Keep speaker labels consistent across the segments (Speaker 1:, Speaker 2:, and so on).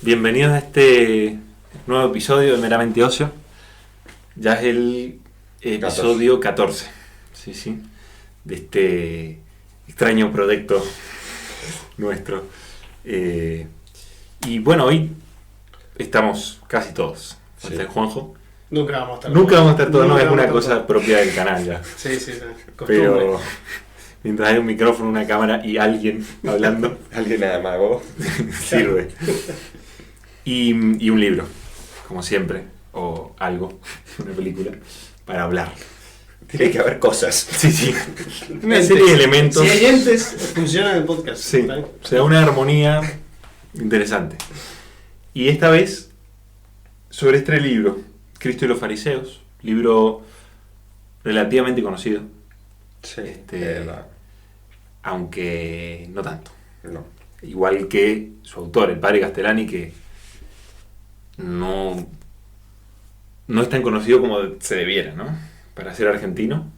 Speaker 1: Bienvenidos a este nuevo episodio de Meramente Ocio. Ya es el episodio 14. Sí. De este extraño proyecto nuestro. Y bueno, hoy estamos casi todos.
Speaker 2: Sí.
Speaker 1: Falta el Juanjo.
Speaker 2: Nunca vamos a estar
Speaker 1: todos, no es una cosa
Speaker 2: todos.
Speaker 1: propia del canal ya.
Speaker 2: Sí, costumbre.
Speaker 1: Pero mientras hay un micrófono, una cámara y alguien hablando,
Speaker 3: Alguien amago.
Speaker 1: sirve. Y un libro, como siempre, o algo, una película, para hablar.
Speaker 3: Tiene que haber cosas.
Speaker 1: Sí. Una serie de elementos.
Speaker 2: Si hay entes, funciona el podcast.
Speaker 1: Sí,
Speaker 2: ¿Está bien?
Speaker 1: se da una armonía interesante. Y esta vez, sobre este libro, Cristo y los Fariseos, libro relativamente conocido,
Speaker 3: Sí.
Speaker 1: aunque no tanto.
Speaker 3: No.
Speaker 1: Igual que su autor, el padre Castellani, que no es tan conocido como se debiera, ¿no? Para ser argentino.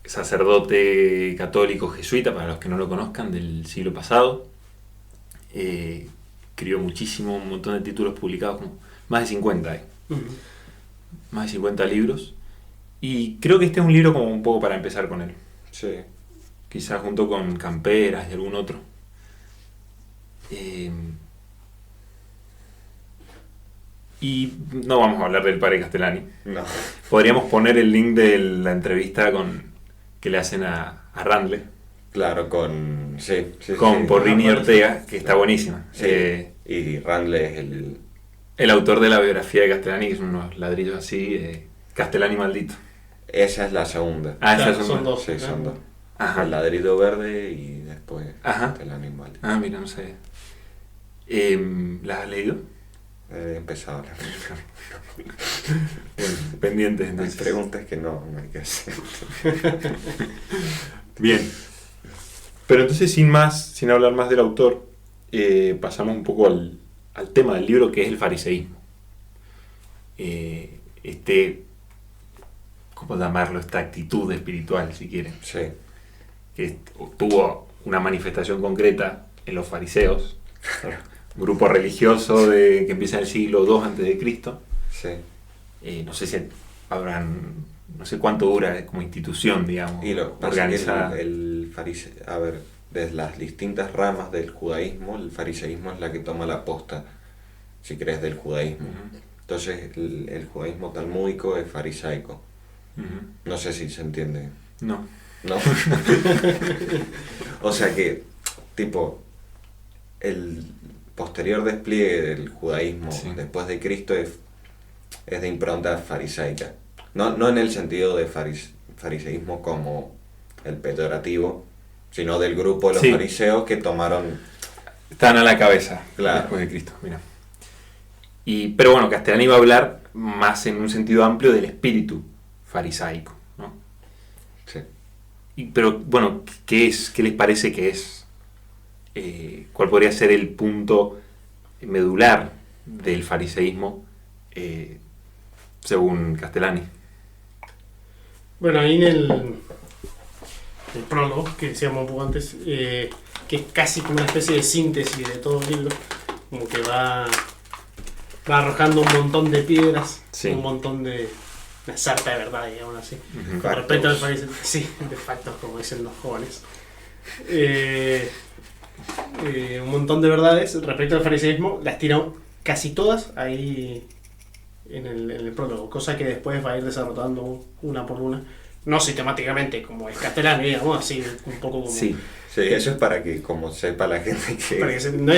Speaker 1: Sacerdote católico jesuita, para los que no lo conozcan, del siglo pasado. Escribió muchísimo, un montón de títulos publicados, como más de 50 hay.
Speaker 2: Ujú.
Speaker 1: Más de 50 libros. Y creo que este es un libro como un poco para empezar con él.
Speaker 3: Sí.
Speaker 1: Quizás junto con Camperas y algún otro. Y no vamos a hablar del padre Castellani.
Speaker 3: No.
Speaker 1: Podríamos poner el link de la entrevista que le hacen a Randle
Speaker 3: Claro, con... Sí.
Speaker 1: con Porrini y
Speaker 2: Ah,
Speaker 1: Ortega, que está buenísima.
Speaker 3: Sí. Y Randle es
Speaker 1: El autor de la biografía de Castellani, que son unos ladrillos así, Castellani maldito.
Speaker 3: Esa es la segunda.
Speaker 1: Esas
Speaker 2: Claro, son dos.
Speaker 3: Sí, son dos.
Speaker 1: Ajá.
Speaker 3: El ladrillo verde y después
Speaker 1: Ajá.
Speaker 3: el animal.
Speaker 1: Mira, no sé. ¿Las has leído?
Speaker 3: He empezado la
Speaker 1: Bueno, pendientes
Speaker 3: Mis
Speaker 1: entonces.
Speaker 3: preguntas que no hay que hacer.
Speaker 1: Bien. Pero entonces, sin hablar más del autor, pasamos un poco al tema del libro, que es el fariseísmo. ¿Cómo llamarlo? Esta actitud espiritual, si quieren,
Speaker 3: Sí.
Speaker 1: que tuvo una manifestación concreta en los fariseos, un grupo religioso que empieza en el siglo II a.C.
Speaker 3: Sí.
Speaker 1: No sé si no sé cuánto dura como institución, digamos,
Speaker 3: Y lo pasa
Speaker 1: organizada.
Speaker 3: que el fariseo, a ver, desde las distintas ramas del judaísmo, el fariseísmo es la que toma la posta, si crees, del judaísmo.
Speaker 1: Ujú,
Speaker 3: Entonces el judaísmo talmúdico es farisaico.
Speaker 1: ujú.
Speaker 3: No sé si se entiende.
Speaker 1: No.
Speaker 3: ¿No? O sea que, tipo, el posterior despliegue del judaísmo
Speaker 1: Sí.
Speaker 3: después de Cristo es de impronta farisaica. No en el sentido de fariseísmo como el peyorativo, sino del grupo de los
Speaker 1: Sí.
Speaker 3: fariseos que tomaron...
Speaker 1: Están a la cabeza
Speaker 3: Claro.
Speaker 1: después de Cristo, mira. Pero bueno, Castellani va a hablar más en un sentido amplio del espíritu farisaico, ¿no?
Speaker 3: Sí.
Speaker 1: Pero bueno, ¿qué es? ¿Qué les parece que es? ¿Cuál podría ser el punto medular del fariseísmo según Castellani?
Speaker 2: Bueno, ahí en el prólogo, que decíamos un poco antes, que es casi como una especie de síntesis de todo el libro, como que va arrojando un montón de piedras,
Speaker 1: Sí.
Speaker 2: un montón de... una sarta de verdad, digamos así.
Speaker 1: Ujú.
Speaker 2: Con respecto al fariseísmo, sí, de factos, como dicen los jóvenes. Un montón de verdades respecto al fariseísmo, las tira casi todas ahí en el prólogo, cosa que después va a ir desarrollando una por una. No sistemáticamente, como es Castellani, digamos, así un poco como...
Speaker 1: Sí,
Speaker 3: Sí, eso es para que como sepa la gente que...
Speaker 2: Para que no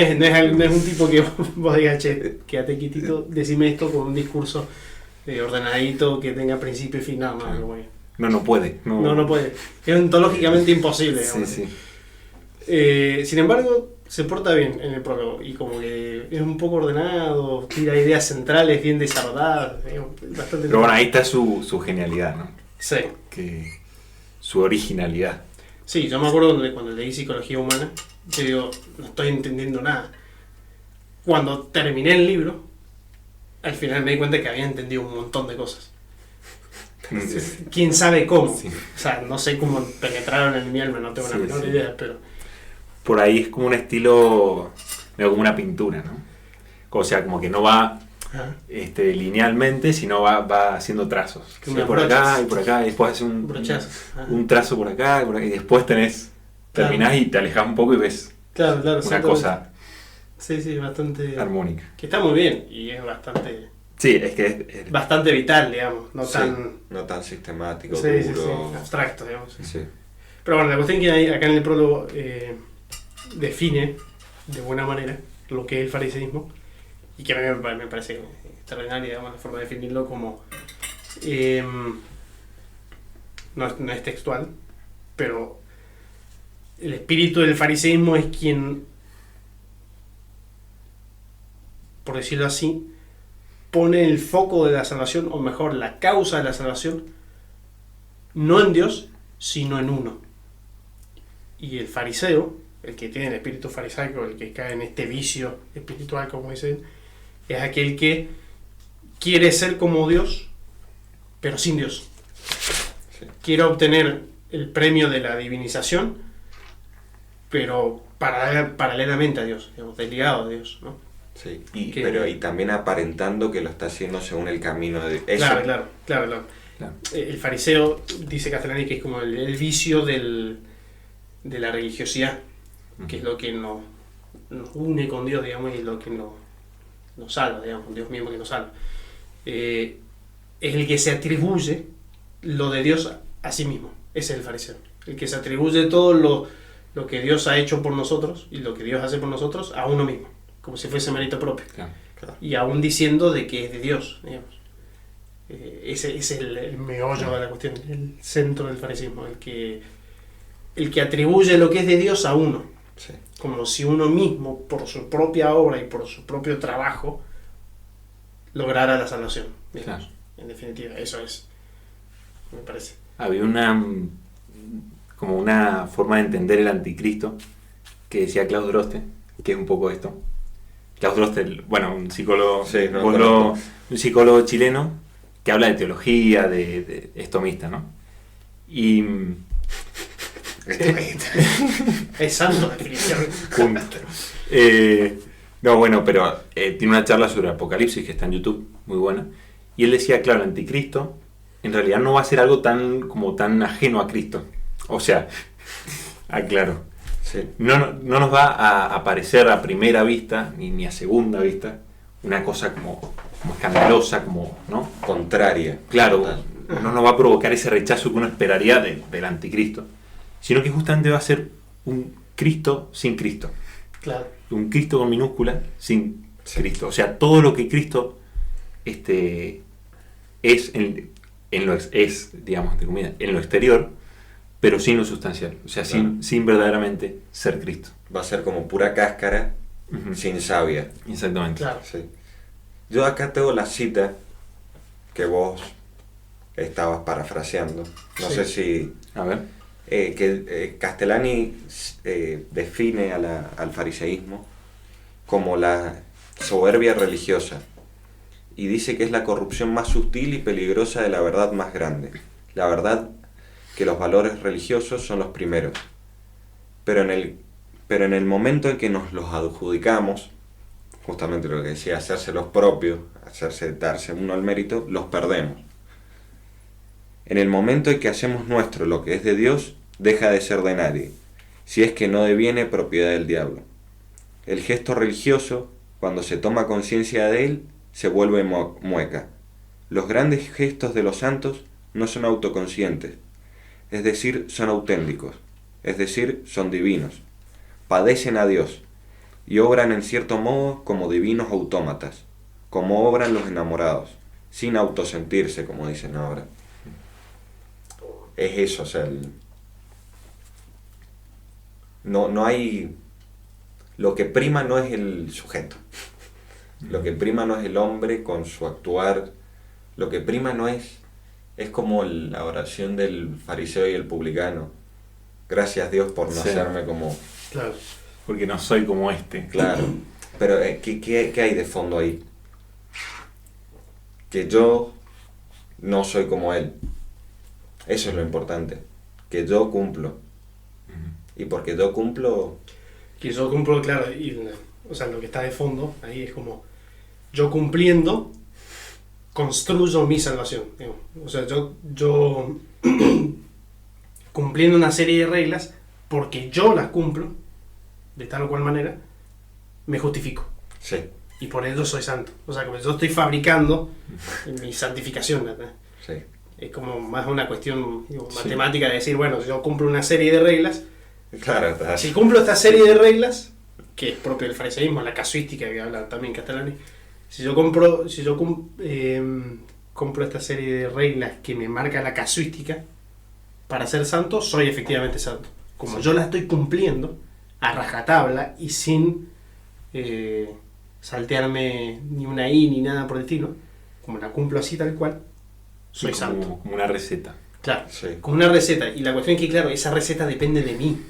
Speaker 2: es un tipo que vos digas, che, quédate quietito, decime esto con un discurso ordenadito, que tenga principio y final. No, güey.
Speaker 1: no puede.
Speaker 2: No puede. Es ontológicamente imposible.
Speaker 1: Sí,
Speaker 2: digamos.
Speaker 1: sí.
Speaker 2: Sin embargo, se porta bien en el prólogo y como que es un poco ordenado, tira ideas centrales bien desarrolladas, es bastante...
Speaker 1: Pero bueno, ahí está su genialidad, ¿no?
Speaker 2: Sí.
Speaker 1: Su originalidad.
Speaker 2: Sí, yo me acuerdo cuando leí Psicología Humana, yo digo, no estoy entendiendo nada. Cuando terminé el libro, al final me di cuenta que había entendido un montón de cosas. ¿Quién sabe cómo?
Speaker 1: Sí.
Speaker 2: O sea, no sé cómo penetraron en mi alma, no tengo la
Speaker 1: Sí,
Speaker 2: menor
Speaker 1: sí.
Speaker 2: idea, pero
Speaker 1: por ahí es como un estilo, medio como una pintura, ¿no? O sea, como que no va
Speaker 2: Ajá.
Speaker 1: Linealmente, sino va haciendo trazos.
Speaker 2: Como
Speaker 1: Sí,
Speaker 2: unas
Speaker 1: por acá
Speaker 2: brochas.
Speaker 1: y por acá, y después hace
Speaker 2: Brochazos. Ajá.
Speaker 1: un trazo por acá, y después terminás y te alejas un poco y ves
Speaker 2: Claro,
Speaker 1: una
Speaker 2: exactamente.
Speaker 1: cosa
Speaker 2: Sí, bastante.
Speaker 1: armónica.
Speaker 2: Que está muy bien y es bastante.
Speaker 1: Sí, es que
Speaker 2: Bastante vital, digamos. No
Speaker 3: Sí,
Speaker 2: tan.
Speaker 3: no tan sistemático,
Speaker 2: Sí,
Speaker 3: duro.
Speaker 2: abstracto, digamos.
Speaker 3: Sí.
Speaker 2: Pero bueno, la cuestión que hay acá en el prólogo define de buena manera lo que es el fariseísmo y que a mí me parece extraordinaria, digamos, la forma de definirlo como no es textual, pero el espíritu del fariseísmo es quien, por decirlo así, pone el foco de la salvación, o mejor, la causa de la salvación, no en Dios, sino en uno. Y el fariseo, el que tiene el espíritu farisaico, el que cae en este vicio espiritual, como dicen, es aquel que quiere ser como Dios, pero sin Dios.
Speaker 3: Sí.
Speaker 2: Quiere obtener el premio de la divinización, pero paralelamente a Dios, digamos, desligado de Dios, ¿no?
Speaker 3: Sí.
Speaker 2: Que-
Speaker 3: Pero y también aparentando que lo está haciendo según el camino de eso.
Speaker 2: Claro.
Speaker 1: Claro.
Speaker 2: El fariseo, dice Castellani, que es como el vicio de la religiosidad, que es lo que nos une con Dios, digamos, y lo que nos salva, digamos, Dios mismo que nos salva. Es el que se atribuye lo de Dios a sí mismo. Ese es el fariseo. El que se atribuye todo lo que Dios ha hecho por nosotros y lo que Dios hace por nosotros a uno mismo, como si fuese mérito propio.
Speaker 1: Claro.
Speaker 3: Claro.
Speaker 2: Y aún diciendo de que es de Dios, digamos. Ese es el meollo de la cuestión, el centro del fariseísmo, el que atribuye lo que es de Dios a uno,
Speaker 3: Sí.
Speaker 2: como si uno mismo, por su propia obra y por su propio trabajo, lograra la salvación, digamos.
Speaker 1: Claro.
Speaker 2: En definitiva, eso es, me parece.
Speaker 1: Había como una forma de entender el anticristo que decía Klaus Droste, que es un poco esto. Klaus Droste, bueno, un psicólogo,
Speaker 3: Sí, no lo conozco.
Speaker 1: un psicólogo chileno que habla de teología, de estomista, ¿no? Y
Speaker 2: Es santo, definición.
Speaker 1: punto. No, bueno, pero tiene una charla sobre Apocalipsis que está en YouTube, muy buena. Y él decía, claro, el anticristo en realidad no va a ser algo tan ajeno a Cristo. O sea, aclaro,
Speaker 3: Sí.
Speaker 1: no nos va a aparecer a primera vista, ni a segunda vista, una cosa como escandalosa, como, ¿no?
Speaker 3: Contraria.
Speaker 1: Claro,
Speaker 3: Total.
Speaker 1: no nos va a provocar ese rechazo que uno esperaría del anticristo, sino que justamente va a ser un Cristo sin Cristo.
Speaker 2: Claro.
Speaker 1: Un Cristo con minúscula sin
Speaker 3: Sí.
Speaker 1: Cristo. O sea, todo lo que Cristo es, digamos, entre comillas, en lo exterior, pero sin lo sustancial. O sea,
Speaker 3: Claro.
Speaker 1: sin verdaderamente ser Cristo.
Speaker 3: Va a ser como pura cáscara
Speaker 1: Ujú.
Speaker 3: sin savia.
Speaker 1: Exactamente.
Speaker 2: Claro.
Speaker 3: Sí. Yo acá tengo la cita que vos estabas parafraseando. No
Speaker 2: Sí.
Speaker 3: sé si...
Speaker 1: A ver.
Speaker 3: Castellani define al fariseísmo como la soberbia religiosa y dice que es la corrupción más sutil y peligrosa de la verdad más grande. La verdad que los valores religiosos son los primeros, pero en el momento en que nos los adjudicamos, justamente lo que decía, hacerse los propios, darse uno el mérito, los perdemos. En el momento en que hacemos nuestro lo que es de Dios, deja de ser de nadie, si es que no deviene propiedad del diablo. El gesto religioso, cuando se toma conciencia de él, se vuelve mueca. Los grandes gestos de los santos no son autoconscientes, es decir, son auténticos, es decir, son divinos. Padecen a Dios y obran en cierto modo como divinos autómatas, como obran los enamorados, sin autosentirse, como dicen ahora. Es eso, o sea, no hay... Lo que prima no es el sujeto, lo que prima no es el hombre con su actuar, lo que prima no es como la oración del fariseo y el publicano. Gracias Dios por no
Speaker 1: Sí.
Speaker 3: hacerme como...
Speaker 2: Claro.
Speaker 1: Porque no soy como este.
Speaker 3: Claro, pero ¿qué hay de fondo ahí? Que yo no soy como él. Eso es lo importante. Que yo cumplo. Y porque yo cumplo,
Speaker 2: que yo cumplo, claro, o sea, lo que está de fondo ahí es como yo cumpliendo construyo mi salvación, digamos. O sea, yo cumpliendo una serie de reglas porque yo las cumplo de tal o cual manera, me justifico.
Speaker 3: Sí.
Speaker 2: Y por ello soy santo. O sea, como yo estoy fabricando mi santificación, ¿verdad?
Speaker 3: Sí.
Speaker 2: Es como más una cuestión
Speaker 3: Sí.
Speaker 2: matemática de decir, bueno, yo cumplo una serie de reglas.
Speaker 3: Claro,
Speaker 2: Si cumplo esta serie de reglas, que es propio del fariseísmo, la casuística que habla también Castellani, si yo compro esta serie de reglas que me marca la casuística para ser santo, soy efectivamente santo. Como
Speaker 3: Sí.
Speaker 2: yo la estoy cumpliendo a rajatabla y sin saltearme ni una I ni nada por el estilo, como la cumplo así tal cual, soy santo.
Speaker 1: Como una receta.
Speaker 2: Claro,
Speaker 3: Sí.
Speaker 2: como una receta. Y la cuestión es que, claro, esa receta depende de mí.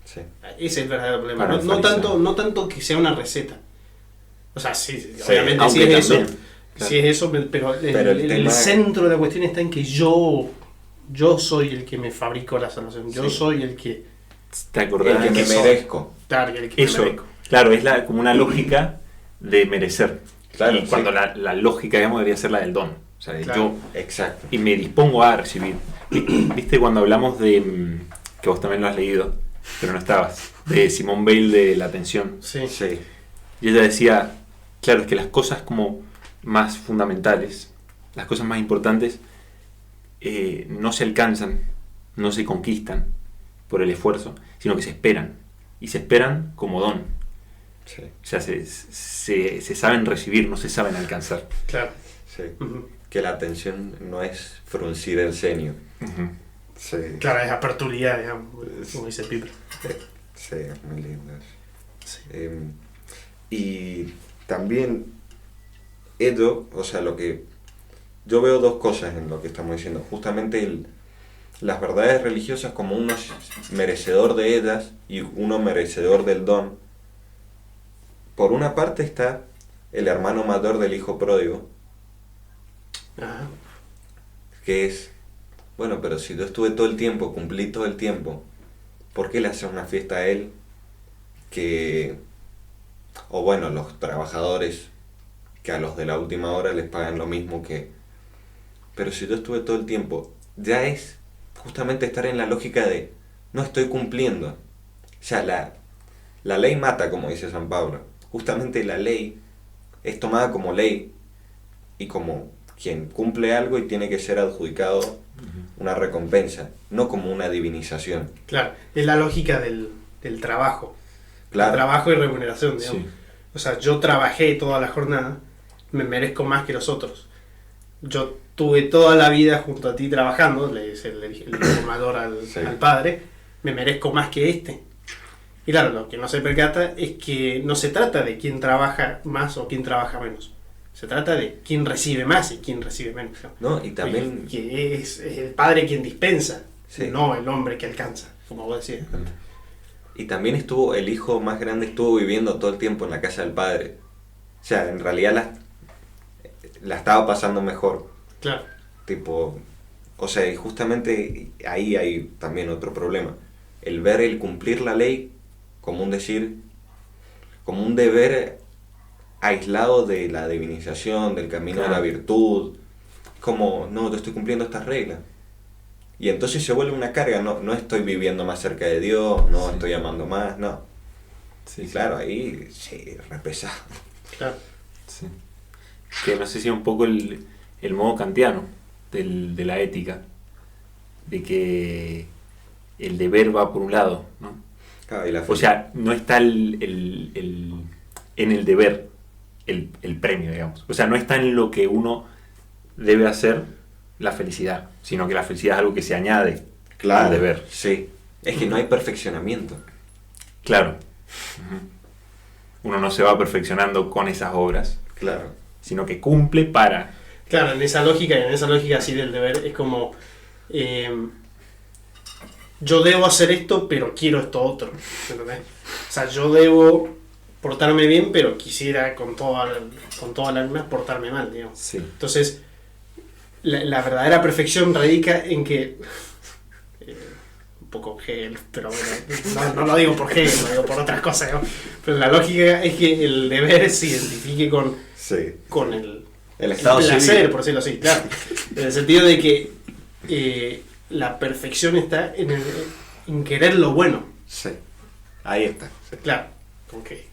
Speaker 3: Sí.
Speaker 2: Ese es el verdadero problema.
Speaker 1: Para
Speaker 2: No,
Speaker 1: el
Speaker 2: no
Speaker 1: fariseo.
Speaker 2: no tanto que sea una receta. O sea, sí,
Speaker 3: Sí,
Speaker 2: obviamente sí
Speaker 1: aunque
Speaker 2: es eso.
Speaker 1: también, claro.
Speaker 2: Sí es eso, pero el
Speaker 3: tema-
Speaker 2: centro de la cuestión está en que yo soy el que me fabrico la salvación. Yo
Speaker 3: Sí.
Speaker 2: soy el que...
Speaker 1: ¿Te
Speaker 3: El
Speaker 1: acordás?
Speaker 3: que me
Speaker 2: soy.
Speaker 3: merezco.
Speaker 2: Claro, el que
Speaker 1: Eso,
Speaker 2: me merezco.
Speaker 1: claro, es como una lógica de merecer.
Speaker 3: Claro,
Speaker 1: y cuando
Speaker 3: sí.
Speaker 1: la lógica, digamos, debería ser la del don. O sea, de
Speaker 2: Claro.
Speaker 1: yo
Speaker 3: Exacto.
Speaker 1: y me dispongo a recibir. ¿Viste cuando hablamos de, que vos también lo has leído, pero no estabas, de Simone Weil de la atención?
Speaker 2: Sí.
Speaker 3: Sí.
Speaker 1: Y ella decía, claro, es que las cosas como más fundamentales, las cosas más importantes, no se alcanzan, no se conquistan por el esfuerzo, sino que se esperan. Y se esperan como don.
Speaker 3: Sí.
Speaker 1: O sea, se saben recibir, no se saben alcanzar.
Speaker 2: Claro.
Speaker 3: Sí.
Speaker 2: Ujú.
Speaker 3: Que la atención no es fruncir el ceño.
Speaker 1: Ujú.
Speaker 3: Sí.
Speaker 2: Claro, es aperturidad, digamos, como dice Piper.
Speaker 3: Sí, es muy lindo eso.
Speaker 2: Sí.
Speaker 3: Y también ello, o sea, lo que yo veo dos cosas en lo que estamos diciendo. Justamente las verdades religiosas como uno es merecedor de ellas y uno merecedor del don. Por una parte está el hermano mayor del hijo pródigo,
Speaker 2: Ajá.
Speaker 3: que es, bueno, pero si yo estuve todo el tiempo, cumplí todo el tiempo, ¿por qué le haces una fiesta a él? O bueno, los trabajadores que a los de la última hora les pagan lo mismo que... Pero si yo estuve todo el tiempo, ya es justamente estar en la lógica de no estoy cumpliendo. O sea, la ley mata, como dice San Pablo. Justamente la ley es tomada como ley y como quien cumple algo y tiene que ser adjudicado una recompensa, no como una divinización.
Speaker 2: Claro, es la lógica del trabajo.
Speaker 3: Claro.
Speaker 2: Trabajo y remuneración, digamos.
Speaker 1: Sí.
Speaker 2: O sea, yo trabajé toda la jornada, me merezco más que los otros. Yo tuve toda la vida junto a ti trabajando, le dice el informador
Speaker 3: Sí.
Speaker 2: al padre, me merezco más que este. Y claro, lo que no se percata es que no se trata de quién trabaja más o quién trabaja menos. Se trata de quién recibe más y quién recibe menos, ¿no?
Speaker 3: ¿No? Y también...
Speaker 2: Que es el padre quien dispensa,
Speaker 3: Sí.
Speaker 2: no el hombre que alcanza, como vos decías.
Speaker 3: Y también el hijo más grande estuvo viviendo todo el tiempo en la casa del padre. O sea, en realidad la estaba pasando mejor.
Speaker 2: Claro,
Speaker 3: Tipo, o sea, y justamente ahí hay también otro problema. El ver el cumplir la ley como un decir, como un deber aislado de la divinización, del camino de la
Speaker 1: Claro.
Speaker 3: virtud. Como, no, yo estoy cumpliendo estas reglas. Y entonces se vuelve una carga, no estoy viviendo más cerca de Dios, no
Speaker 1: Sí.
Speaker 3: estoy amando más, no.
Speaker 1: Sí,
Speaker 3: Y
Speaker 1: sí.
Speaker 3: claro, ahí sí, re pesado.
Speaker 2: claro.
Speaker 1: Sí. Que no sé si es un poco el modo kantiano de la ética, de que el deber va por un lado, ¿no?
Speaker 3: Claro, y la
Speaker 1: O sea, no está en el deber el premio, digamos. O sea, no está en lo que uno debe hacer la felicidad, sino que la felicidad es algo que se añade
Speaker 3: claro,
Speaker 1: al deber.
Speaker 3: Sí, es que no hay perfeccionamiento.
Speaker 1: Claro. Uno no se va perfeccionando con esas obras,
Speaker 3: Claro,
Speaker 1: sino que cumple para...
Speaker 2: Claro, en esa lógica así del deber es como yo debo hacer esto, pero quiero esto otro. ¿Entendés? O sea, yo debo portarme bien, pero quisiera con toda la alma portarme mal, digamos.
Speaker 1: Sí.
Speaker 2: Entonces, la verdadera perfección radica en que un poco Hegel, pero bueno, no lo digo por Hegel, lo digo por otras cosas, ¿no? Pero la lógica es que el deber se identifique con
Speaker 3: el estado
Speaker 2: placer,
Speaker 3: civil.
Speaker 2: por decirlo así, claro. En el sentido de que la perfección está en querer lo bueno.
Speaker 3: Sí, ahí está. Sí.
Speaker 2: Claro,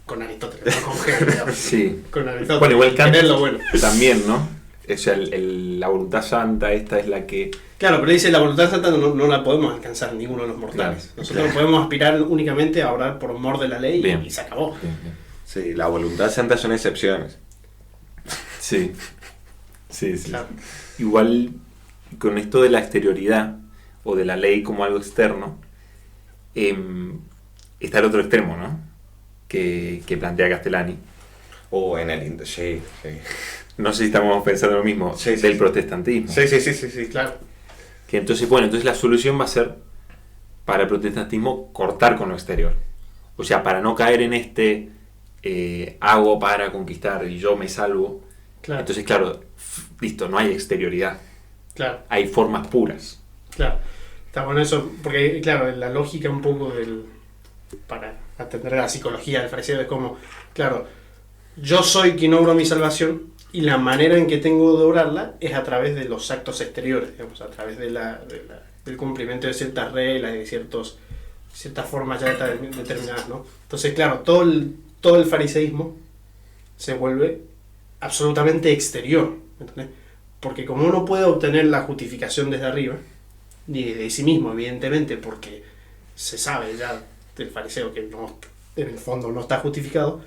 Speaker 2: con Aristóteles, no con Hegel, digamos.
Speaker 1: Sí.
Speaker 2: Con Aristóteles,
Speaker 1: Bueno, igual Kant
Speaker 2: querer lo bueno.
Speaker 1: también, ¿no? O sea, la voluntad santa esta es la que...
Speaker 2: Claro, pero dice la voluntad santa no la podemos alcanzar ninguno de los mortales.
Speaker 1: Claro,
Speaker 2: Nosotros
Speaker 1: claro.
Speaker 2: podemos aspirar únicamente a obrar por mor de la ley
Speaker 1: Bien.
Speaker 2: y se acabó.
Speaker 3: Sí, la voluntad santa son excepciones.
Speaker 1: Sí. Sí.
Speaker 2: Claro.
Speaker 1: Igual con esto de la exterioridad o de la ley como algo externo, está el otro extremo, ¿no? Que plantea Castellani.
Speaker 3: O en el... Sí.
Speaker 1: No sé si estamos pensando lo mismo,
Speaker 3: Sí, sí,
Speaker 1: del
Speaker 3: sí.
Speaker 1: protestantismo.
Speaker 3: Sí.
Speaker 2: Claro.
Speaker 1: Que entonces la solución va a ser, para el protestantismo, cortar con lo exterior. O sea, para no caer en hago para conquistar y yo me salvo.
Speaker 2: Claro.
Speaker 1: Entonces, claro, listo, no hay exterioridad.
Speaker 2: Claro.
Speaker 1: Hay formas puras.
Speaker 2: Claro. Está bueno eso, porque claro, la lógica un poco para atender a la psicología del fariseo es como, claro, yo soy quien obro mi salvación y la manera en que tengo de obrarla es a través de los actos exteriores, digamos, a través del cumplimiento de ciertas reglas y de ciertas formas ya determinadas, ¿no? Entonces, claro, todo el fariseísmo se vuelve absolutamente exterior, ¿entendés? Porque como uno puede obtener la justificación desde arriba, ni de sí mismo, evidentemente, porque se sabe ya del fariseo que en el fondo no está justificado,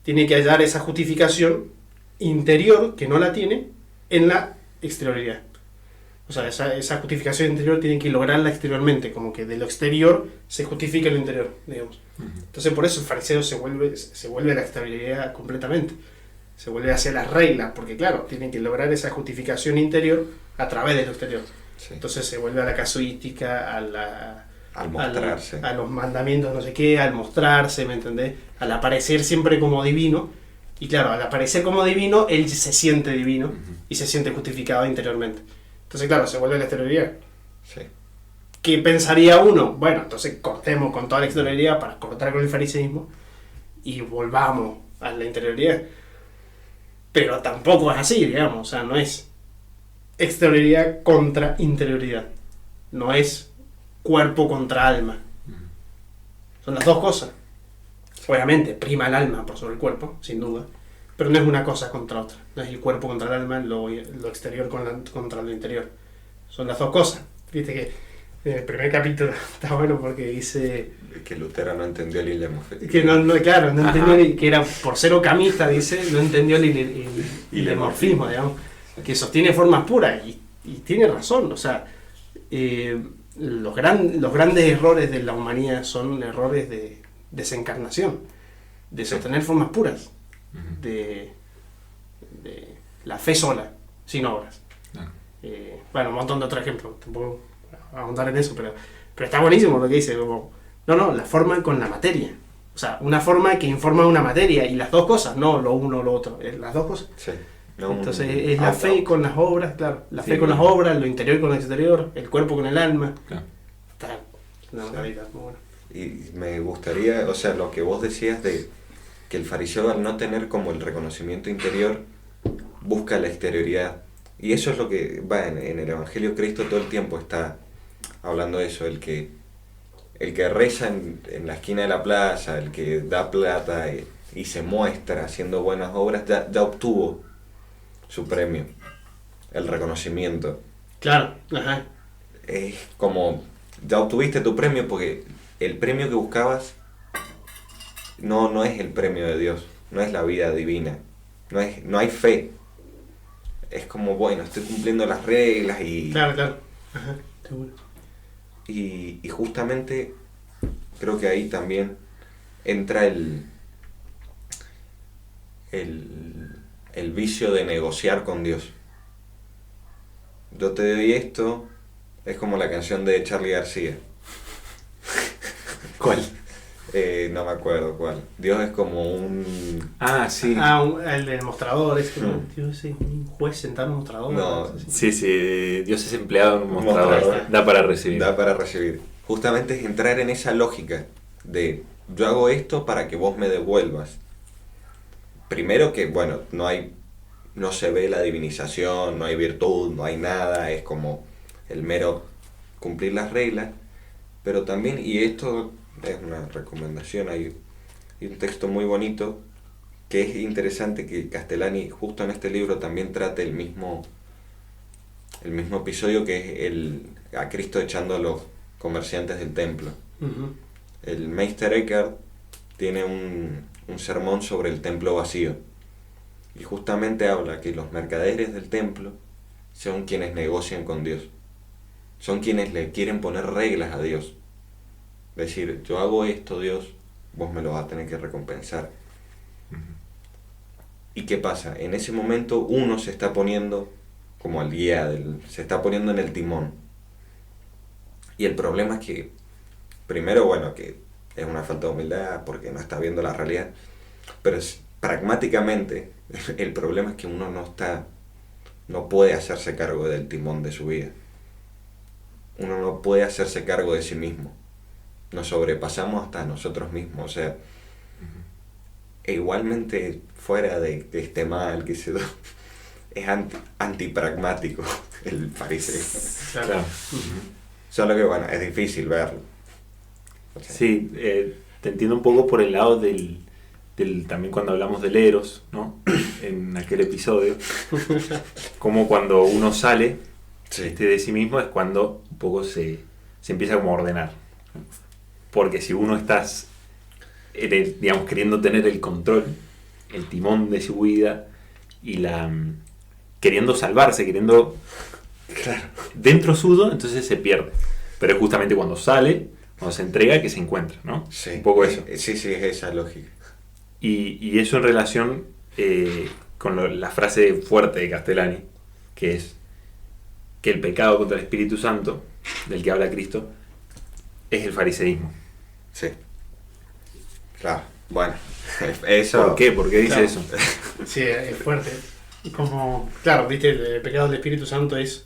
Speaker 2: tiene que hallar esa justificación interior, que no la tiene, en la exterioridad. O sea, esa justificación interior tiene que lograrla exteriormente, como que de lo exterior se justifica lo interior, digamos. Entonces por eso el fariseo se vuelve a la exterioridad completamente. Se vuelve hacia las reglas, porque claro, tienen que lograr esa justificación interior a través de lo exterior.
Speaker 3: Sí.
Speaker 2: Entonces se vuelve a la casuística,
Speaker 3: Al mostrarse.
Speaker 2: a los mandamientos, no sé qué, al mostrarse, ¿me entendés? Al aparecer siempre como divino. Y claro, al aparecer como divino, él se siente divino y se siente justificado interiormente. Entonces, claro, se vuelve a la exterioridad.
Speaker 3: Sí.
Speaker 2: ¿Qué pensaría uno? Bueno, entonces cortemos con toda la exterioridad para cortar con el fariseísmo y volvamos a la interioridad. Pero tampoco es así, digamos, o sea, no es exterioridad contra interioridad. No es cuerpo contra alma. Son las dos cosas. Obviamente, prima el alma por sobre el cuerpo, sin duda, pero no es una cosa contra otra. No es el cuerpo contra el alma, lo exterior contra lo interior. Son las dos cosas. Viste que en el primer capítulo está bueno porque dice...
Speaker 3: Que Lutero no entendió el ilemorfismo.
Speaker 2: Que claro, no entendió que era por ser ocamista, dice, no entendió el ilemorfismo, digamos, que sostiene formas puras y tiene razón, o sea, los grandes errores de la humanidad son errores de desencarnación, de sostener formas puras, de la fe sola, sin obras. Bueno, un montón de otros ejemplos, tampoco voy a ahondar en eso, pero está buenísimo lo que dice, como, no, la forma con la materia. O sea, una forma que informa una materia y las dos cosas, no lo uno o lo otro, las dos cosas.
Speaker 3: Sí.
Speaker 2: Entonces es la fe con las obras, claro, la fe con las obras, lo interior con lo exterior, el cuerpo con el alma.
Speaker 1: Claro.
Speaker 2: Está una maravilla, muy bueno.
Speaker 3: Y me gustaría, o sea, lo que vos decías de que el fariseo al no tener como el reconocimiento interior, busca la exterioridad. Y eso es lo que va en el Evangelio. Cristo todo el tiempo está hablando de eso, el que reza en la esquina de la plaza, el que da plata y se muestra haciendo buenas obras, ya obtuvo su premio, el reconocimiento.
Speaker 2: Claro, ajá.
Speaker 3: Es como, ya obtuviste tu premio porque el premio que buscabas no es el premio de Dios, no es la vida divina, no hay fe. Es como, bueno, estoy cumpliendo las reglas y...
Speaker 2: Claro. Ajá, seguro.
Speaker 3: Y justamente creo que ahí también entra el vicio de negociar con Dios. Yo te doy esto, es como la canción de Charly García.
Speaker 1: ¿Cuál?
Speaker 3: No me acuerdo cuál. Dios es como un...
Speaker 1: Ah, sí.
Speaker 2: El del mostrador, es como un juez sentado en un mostrador.
Speaker 3: No,
Speaker 1: Sí, Dios es empleado en un mostrador.
Speaker 3: Mostrador.
Speaker 1: Da para recibir.
Speaker 3: Da para recibir. justamente es entrar en esa lógica de yo hago esto para que vos me devuelvas. Primero que, bueno, no se ve la divinización, no hay virtud, no hay nada, es como el mero cumplir las reglas, pero también, y esto es una recomendación, hay un texto muy bonito que es interesante que Castellani justo en este libro también trate el mismo episodio, que es a Cristo echando a los comerciantes del templo.
Speaker 2: Uh-huh.
Speaker 3: El Meister Eckhart tiene un sermón sobre el templo vacío y justamente habla que los mercaderes del templo son quienes negocian con Dios, son quienes le quieren poner reglas a Dios, decir, yo hago esto, Dios, vos me lo vas a tener que recompensar. ¿Y qué pasa? En ese momento uno se está poniendo como al guía, se está poniendo en el timón. Y el problema es que, primero, bueno, que es una falta de humildad porque no está viendo la realidad, pero pragmáticamente el problema es que uno no puede hacerse cargo del timón de su vida. Uno no puede hacerse cargo de sí mismo. Nos sobrepasamos hasta nosotros mismos, o sea, e igualmente fuera de que esté mal, que se es antipragmático el fariseo.
Speaker 2: Claro.
Speaker 3: Solo que bueno, es difícil verlo. O sea,
Speaker 1: Sí, te entiendo un poco por el lado del también cuando hablamos del Eros, ¿no? En aquel episodio, como cuando uno sale
Speaker 3: sí.
Speaker 1: de sí mismo es cuando un poco se empieza como a ordenar. Porque si uno estás, digamos, queriendo tener el control, el timón de su vida y queriendo salvarse, queriendo
Speaker 3: Claro.
Speaker 1: dentro suyo, entonces se pierde. Pero es justamente cuando sale, cuando se entrega, que se encuentra, ¿no?
Speaker 3: Sí.
Speaker 1: Un poco eso.
Speaker 3: Sí, es esa lógica.
Speaker 1: Y eso en relación con la frase fuerte de Castellani, que es que el pecado contra el Espíritu Santo, del que habla Cristo, es el fariseísmo.
Speaker 3: Sí. Claro. Bueno, eso...
Speaker 1: ¿Por qué? ¿Por qué dice
Speaker 2: Claro.
Speaker 1: eso?
Speaker 2: Sí, es fuerte. Como, claro, viste, el pecado del Espíritu Santo es,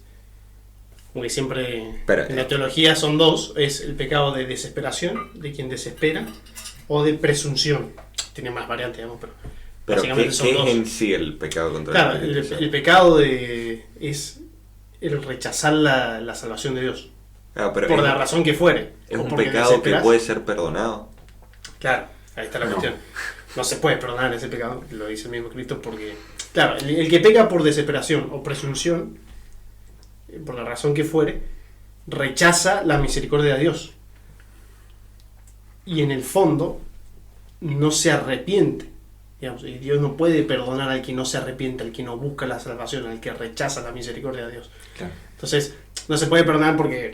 Speaker 2: como que siempre
Speaker 3: Pero,
Speaker 2: en la teología son dos, es el pecado de desesperación, de quien desespera, o de presunción. Tiene más variantes, digamos, pero
Speaker 3: ¿qué
Speaker 2: básicamente son dos.
Speaker 3: es en sí el pecado contra
Speaker 2: Claro,
Speaker 3: el Espíritu Santo?
Speaker 2: el pecado es el rechazar la salvación de Dios,
Speaker 3: Claro, pero
Speaker 2: por
Speaker 3: es,
Speaker 2: la razón que fuere.
Speaker 3: es
Speaker 2: O
Speaker 3: un
Speaker 2: porque
Speaker 3: pecado que
Speaker 2: desesperás.
Speaker 3: puede ser perdonado.
Speaker 2: Claro, ahí está la
Speaker 1: No.
Speaker 2: cuestión. No se puede perdonar ese pecado, lo dice el mismo Cristo, porque, claro, el que peca por desesperación o presunción, por la razón que fuere, rechaza la misericordia de Dios. Y en el fondo, no se arrepiente. Digamos, y Dios no puede perdonar al que no se arrepiente, al que no busca la salvación, al que rechaza la misericordia de Dios.
Speaker 1: Claro.
Speaker 2: Entonces, no se puede perdonar porque,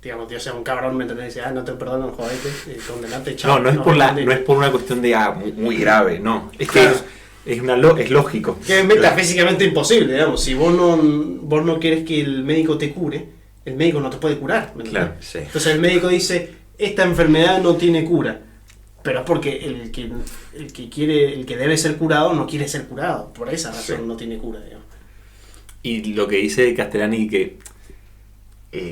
Speaker 2: digamos, Dios sea un cabrón, ¿me entendés? Dice, no te perdono, jodete, condenate, chao.
Speaker 1: No es por una cuestión de muy grave, no. Es que
Speaker 2: Claro.
Speaker 1: es lógico.
Speaker 2: Que es metafísicamente imposible, digamos. Si vos no querés que el médico te cure, el médico no te puede curar. ¿me entendés?
Speaker 1: Claro.
Speaker 3: Sí.
Speaker 2: Entonces el médico dice, esta enfermedad no tiene cura. Pero es porque el que debe ser curado no quiere ser curado. Por esa razón
Speaker 3: Sí.
Speaker 2: no tiene cura, digamos.
Speaker 1: Y lo que dice Castellani, que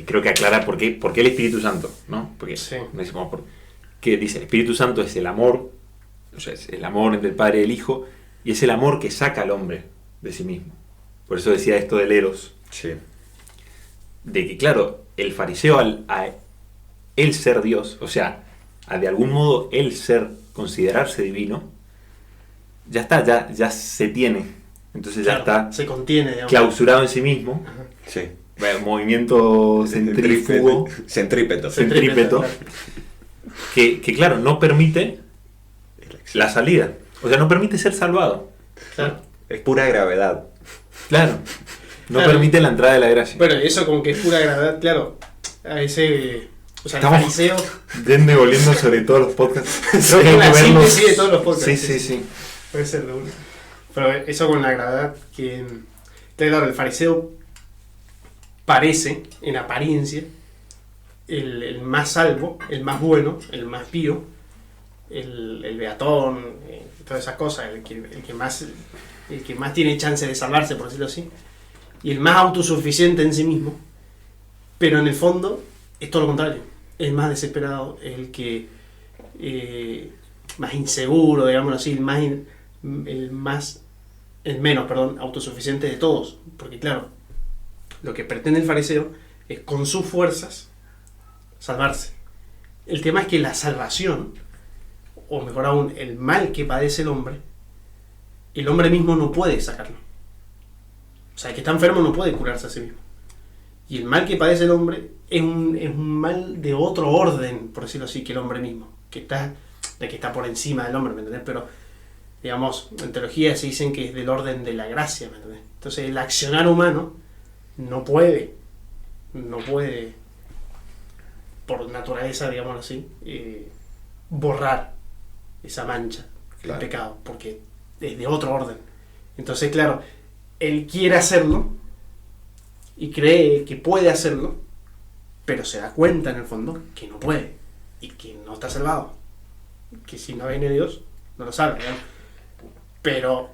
Speaker 1: creo que aclara por qué el Espíritu Santo, ¿no? Porque
Speaker 2: Sí.
Speaker 1: no decimos que dice, el Espíritu Santo es el amor, o sea, es el amor entre el Padre y el Hijo, y es el amor que saca al hombre de sí mismo. Por eso decía esto del Eros,
Speaker 3: Sí.
Speaker 1: de que claro, el fariseo a él ser Dios, o sea, a de algún modo él considerarse divino, ya está, ya se tiene. Entonces ya
Speaker 2: Claro,
Speaker 1: está
Speaker 2: se contiene, digamos.
Speaker 1: clausurado en sí mismo.
Speaker 3: Sí.
Speaker 1: Movimiento centrífugo,
Speaker 3: Centrípeto.
Speaker 1: centrípeto, que claro, no permite la salida. O sea, no permite ser salvado.
Speaker 2: Claro.
Speaker 3: Es pura gravedad.
Speaker 1: Claro. No
Speaker 2: Claro.
Speaker 1: permite la entrada de la gracia.
Speaker 2: Bueno, eso como que es pura gravedad, claro. A ese... O sea, el
Speaker 1: Estamos-
Speaker 2: fariseo...
Speaker 1: Yendo y volviendo sobre todos los podcasts.
Speaker 2: Creo que
Speaker 1: Hay
Speaker 2: la
Speaker 1: verlos.
Speaker 2: síntesis de todos los podcasts.
Speaker 1: Sí, sí.
Speaker 2: Puede ser de uno. Pero eso con la gravedad que... Claro, el fariseo parece, en apariencia, el más salvo, el más bueno, el más pío, el beatón, todas esas cosas, el que más tiene chance de salvarse, por decirlo así, y el más autosuficiente en sí mismo, pero en el fondo es todo lo contrario. el más desesperado, el que más inseguro, digámoslo así, el menos autosuficiente de todos. Porque claro, lo que pretende el fariseo es con sus fuerzas salvarse. El tema es que la salvación, o mejor aún, el mal que padece el hombre mismo no puede sacarlo. O sea, el que está enfermo no puede curarse a sí mismo. Y el mal que padece el hombre es un mal de otro orden, por decirlo así, que el hombre mismo, que está por encima del hombre, ¿me entendés? Pero, digamos, en teología se dicen que es del orden de la gracia, ¿me entendés? Entonces el accionar humano no puede, por naturaleza, digámoslo así, borrar esa mancha,
Speaker 3: Claro.
Speaker 2: el pecado, porque es de otro orden. Entonces, claro, él quiere hacerlo y cree que puede hacerlo, pero se da cuenta en el fondo que no puede y que no está salvado, que si no viene Dios no lo salva, digamos. Pero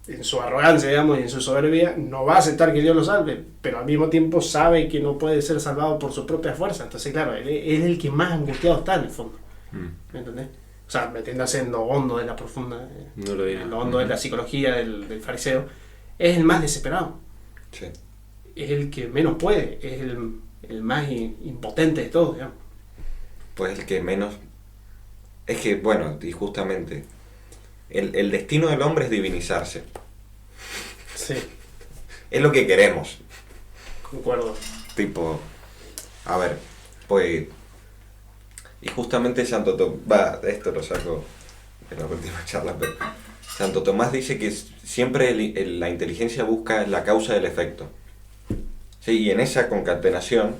Speaker 2: en su arrogancia, digamos, y en su soberbia no va a aceptar que Dios lo salve, pero al mismo tiempo sabe que no puede ser salvado por su propia fuerza. Entonces, claro, él es el que más angustiado está en el fondo, ¿me entendés? O sea, metiéndose en lo hondo de la profunda,
Speaker 1: No lo digo.
Speaker 2: en lo hondo de la psicología del fariseo, es el más desesperado.
Speaker 3: Sí.
Speaker 2: Es el que menos puede, es el más impotente de todos, digamos.
Speaker 3: Pues el que menos... Es que, bueno, y justamente, el destino del hombre es divinizarse.
Speaker 2: Sí,
Speaker 3: Es lo que queremos.
Speaker 2: concuerdo.
Speaker 3: Tipo, a ver, pues... Y justamente Santo Tomás, esto lo saco en la última charla, pero Santo Tomás dice que siempre la inteligencia busca la causa del efecto. Sí, y en esa concatenación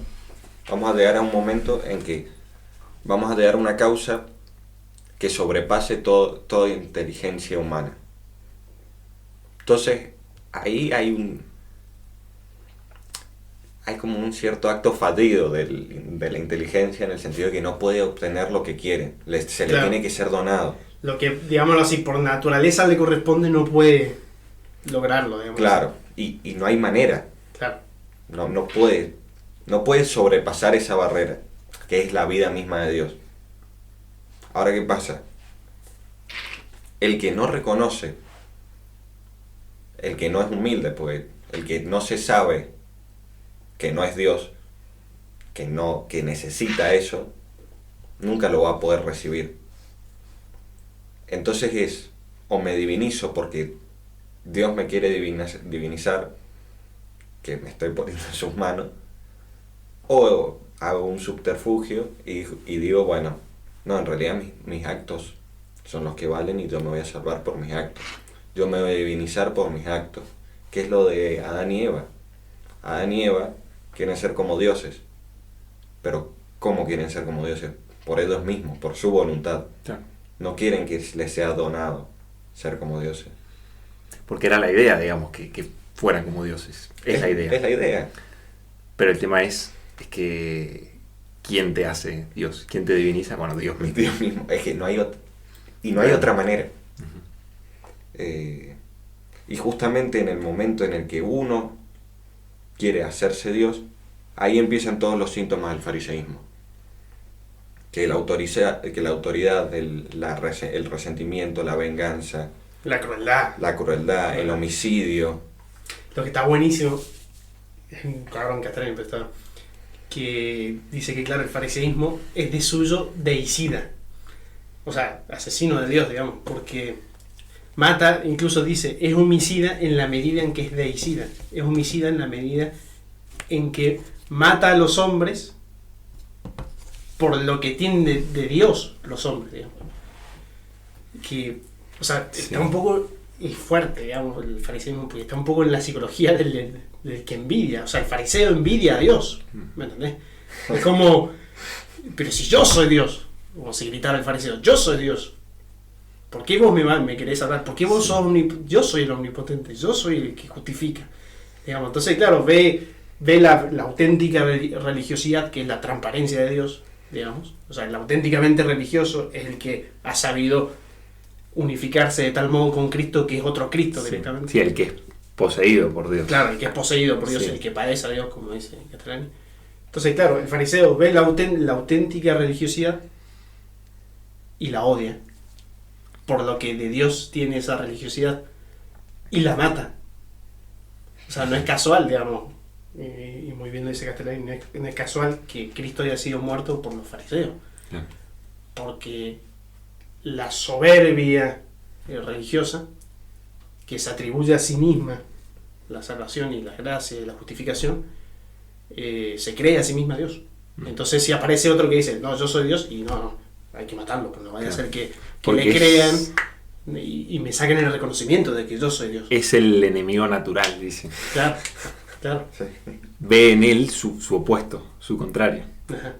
Speaker 3: vamos a llegar a un momento en que vamos a llegar a una causa que sobrepase toda inteligencia humana. Entonces, ahí hay como un cierto acto fallido de la inteligencia, en el sentido de que no puede obtener lo que quiere, se le
Speaker 2: Claro.
Speaker 3: tiene que ser donado.
Speaker 2: Lo que, digámoslo así, por naturaleza le corresponde, no puede lograrlo, digamos.
Speaker 3: Claro, y no hay manera,
Speaker 2: Claro.
Speaker 3: no puede sobrepasar esa barrera, que es la vida misma de Dios. Ahora, ¿qué pasa? El que no reconoce, el que no es humilde, pues, el que no se sabe que no es Dios, que necesita eso, nunca lo va a poder recibir. Entonces es, o me divinizo porque Dios me quiere divinizar, que me estoy poniendo en sus manos, o hago un subterfugio y digo, bueno, no, en realidad mis actos son los que valen y yo me voy a salvar por mis actos. Yo me voy a divinizar por mis actos, que es lo de Adán y Eva. Adán y Eva quieren ser como dioses, pero ¿cómo quieren ser como dioses? Por ellos mismos, por su voluntad.
Speaker 1: Claro.
Speaker 3: No quieren que les sea donado ser como dioses.
Speaker 1: Porque era la idea, digamos, que fueran como dioses. Es la idea.
Speaker 3: Es la idea.
Speaker 1: Pero el tema es que ¿quién te hace Dios? ¿Quién te diviniza? Bueno, Dios mismo.
Speaker 3: Dios mismo. Es que no hay otra manera. Y justamente en el momento en el que uno quiere hacerse Dios, ahí empiezan todos los síntomas del fariseísmo. Que la autoridad, el resentimiento, la venganza,
Speaker 2: La crueldad.
Speaker 3: la crueldad, el homicidio.
Speaker 2: Lo que está buenísimo, es un cabrón castrén, pero está, que dice que, claro, el fariseísmo es de suyo deicida. O sea, asesino de Dios, digamos, porque mata, incluso dice, es homicida en la medida en que es deicida. Es homicida en la medida en que mata a los hombres por lo que tienen de Dios los hombres, digamos. Que, o sea,
Speaker 1: Sí.
Speaker 2: está un poco fuerte, digamos, el fariseísmo, porque está un poco en la psicología del que envidia. O sea, el fariseo envidia a Dios, ¿me entendés? Es como, pero si yo soy Dios, como si gritara el fariseo, yo soy Dios. ¿Por qué vos me querés hablar? ¿Por qué vos sos yo soy el omnipotente, yo soy el que justifica? Digamos, entonces, claro, ve la auténtica religiosidad, que es la transparencia de Dios, digamos. O sea, el auténticamente religioso es el que ha sabido unificarse de tal modo con Cristo, que es otro Cristo directamente.
Speaker 1: Sí, el que es poseído por Dios.
Speaker 2: Claro, el que es poseído por Dios,
Speaker 1: Sí.
Speaker 2: el que padece a Dios, como dice Castellani. Entonces, claro, el fariseo ve la auténtica religiosidad y la odia, por lo que de Dios tiene esa religiosidad, y la mata. O sea, no es casual, digamos, y muy bien lo dice Castellani, no es casual que Cristo haya sido muerto por los fariseos.
Speaker 1: Claro.
Speaker 2: Porque la soberbia religiosa, que se atribuye a sí misma la salvación y la gracia y la justificación, se cree a sí misma Dios. Entonces si aparece otro que dice, no, yo soy Dios, y no, hay que matarlo, pero no vaya a ser que le crean y me saquen el reconocimiento de que yo soy Dios.
Speaker 1: Es el enemigo natural, dice.
Speaker 2: Claro, claro.
Speaker 3: Sí.
Speaker 1: Ve en él su opuesto, su contrario.
Speaker 2: Ajá.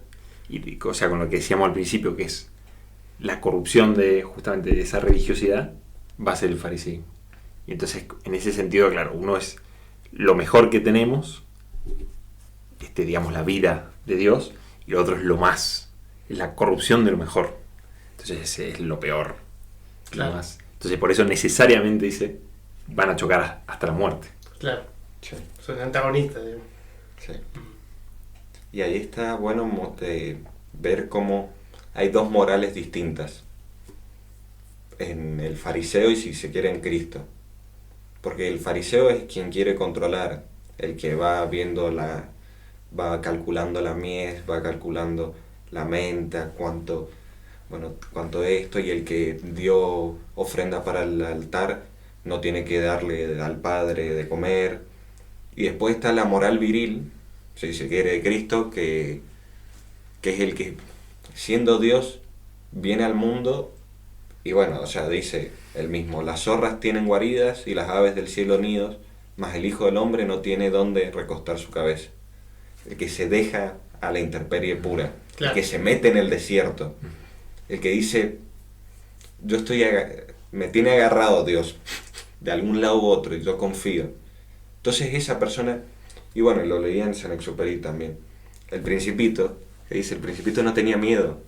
Speaker 1: Y, o sea, con lo que decíamos al principio, que es la corrupción de justamente de esa religiosidad, va a ser el fariseísmo. Y entonces, en ese sentido, claro, uno es lo mejor que tenemos, digamos, la vida de Dios, y lo otro es lo más, es la corrupción de lo mejor. Entonces, ese es lo peor.
Speaker 2: Claro.
Speaker 1: Lo más. Entonces, por eso necesariamente, dice, van a chocar hasta la muerte.
Speaker 2: Claro,
Speaker 3: Sí.
Speaker 2: son antagonistas, digamos.
Speaker 3: Sí. Y ahí está bueno ver cómo hay dos morales distintas en el fariseo y, si se quiere, en Cristo. Porque el fariseo es quien quiere controlar, el que va viendo va calculando la mies, va calculando la menta, cuánto esto, y el que dio ofrenda para el altar no tiene que darle al Padre de comer. Y después está la moral viril, si se quiere, de Cristo, que es el que, siendo Dios, viene al mundo y bueno, o sea, dice él mismo, las zorras tienen guaridas y las aves del cielo nidos, mas el Hijo del Hombre no tiene dónde recostar su cabeza. El que se deja a la intemperie pura,
Speaker 2: Claro.
Speaker 3: el que se mete en el desierto, el que dice, me tiene agarrado Dios, de algún lado u otro, y yo confío. Entonces esa persona, y bueno, lo leía en Saint-Exupéry también, el Principito, que dice, el Principito no tenía miedo,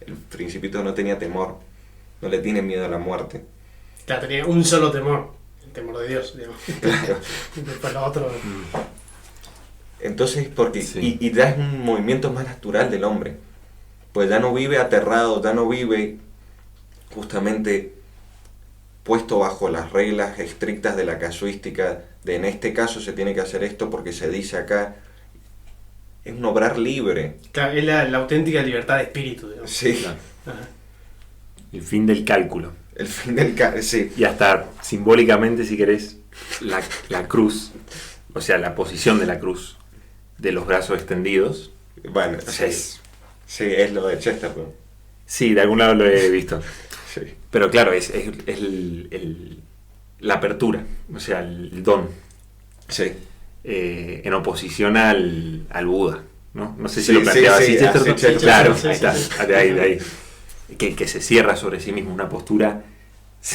Speaker 3: el Principito no tenía temor, no le tiene miedo a la muerte.
Speaker 2: Claro, tenía un solo temor, el temor de Dios, digamos.
Speaker 3: Claro.
Speaker 2: Después lo otro.
Speaker 3: Entonces, porque
Speaker 1: Sí.
Speaker 3: y ya es un movimiento más natural del hombre, pues ya no vive aterrado, ya no vive justamente puesto bajo las reglas estrictas de la casuística, de en este caso se tiene que hacer esto porque se dice acá. Es un obrar libre.
Speaker 2: Claro, es la auténtica libertad de espíritu, digamos.
Speaker 3: Sí,
Speaker 1: Claro.
Speaker 2: Ajá.
Speaker 1: El fin del cálculo.
Speaker 3: el fin del sí.
Speaker 1: Y hasta simbólicamente, si querés, la cruz, o sea, la posición de la cruz, de los brazos extendidos.
Speaker 3: Bueno,
Speaker 1: O sea, es-
Speaker 3: es lo de Chesterton.
Speaker 1: sí, de algún lado lo he visto.
Speaker 3: Sí.
Speaker 1: Pero claro, es la apertura, o sea, el don,
Speaker 3: Sí.
Speaker 1: en oposición al Buda, ¿no? No sé si
Speaker 3: Sí,
Speaker 1: lo planteaba
Speaker 3: sí,
Speaker 1: así
Speaker 3: sí,
Speaker 1: Chesterton.
Speaker 3: así Chesterton.
Speaker 1: Claro,
Speaker 2: Sí,
Speaker 1: ahí
Speaker 2: sí,
Speaker 1: está,
Speaker 2: sí.
Speaker 1: de ahí. Que se cierra sobre sí mismo, una postura,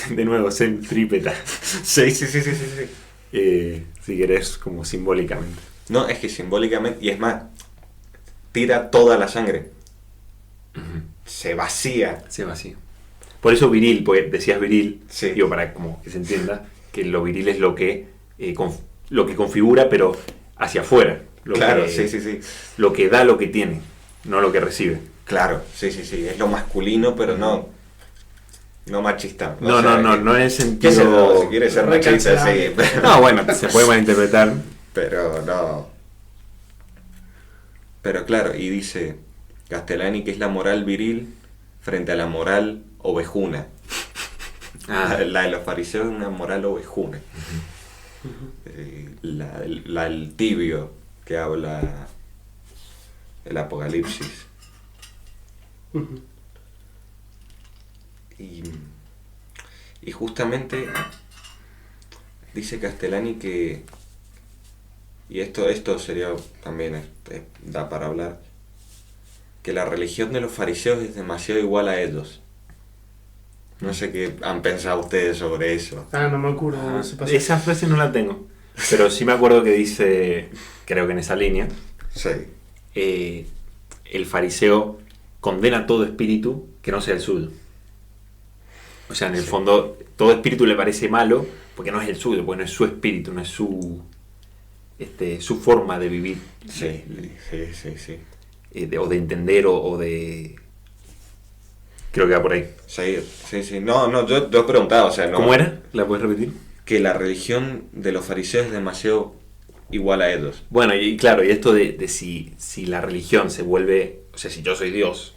Speaker 1: de nuevo, centrípeta,
Speaker 3: Sí.
Speaker 1: si querés, como simbólicamente.
Speaker 3: No, es que simbólicamente, y es más, tira toda la sangre. Se vacía.
Speaker 1: Se va así. Por eso viril, porque decías viril,
Speaker 3: Sí.
Speaker 1: digo, para como que se entienda, que lo viril es lo que configura, pero hacia afuera.
Speaker 3: Claro,
Speaker 1: que,
Speaker 3: sí.
Speaker 1: Lo que da, lo que tiene, no lo que recibe.
Speaker 3: Claro, sí. Es lo masculino, pero no machista. O
Speaker 1: No,
Speaker 3: sea,
Speaker 1: no en el
Speaker 3: ¿Qué se
Speaker 1: sentido...
Speaker 3: si quiere ser
Speaker 2: Recancelable.
Speaker 3: machista, sí.
Speaker 1: No, bueno, se puede malinterpretar.
Speaker 3: Pero no. Pero claro, y dice Castellani que es la moral viril frente a la moral ovejuna. La de los fariseos es una moral ovejuna. El tibio que habla el Apocalipsis.
Speaker 2: Ujú.
Speaker 3: Y justamente dice Castellani que, y esto sería también da para hablar, que la religión de los fariseos es demasiado igual a ellos. No sé qué han pensado ustedes sobre eso.
Speaker 2: No me acuerdo ese pasaje.
Speaker 1: Esa frase no la tengo, pero sí me acuerdo que dice, creo que en esa línea,
Speaker 3: Sí,
Speaker 1: el fariseo condena todo espíritu que no sea el suyo. O sea, en el fondo, todo espíritu le parece malo porque no es el suyo, porque no es su espíritu, no es su su forma de vivir.
Speaker 3: Sí.
Speaker 1: O de entender o de... Creo que va por ahí.
Speaker 3: Sí. No, yo he preguntado, o sea, no.
Speaker 1: ¿Cómo era? ¿La puedes repetir?
Speaker 3: Que la religión de los fariseos es demasiado igual a ellos.
Speaker 1: Bueno, y claro, y esto de si la religión se vuelve... O sea, si yo soy Dios,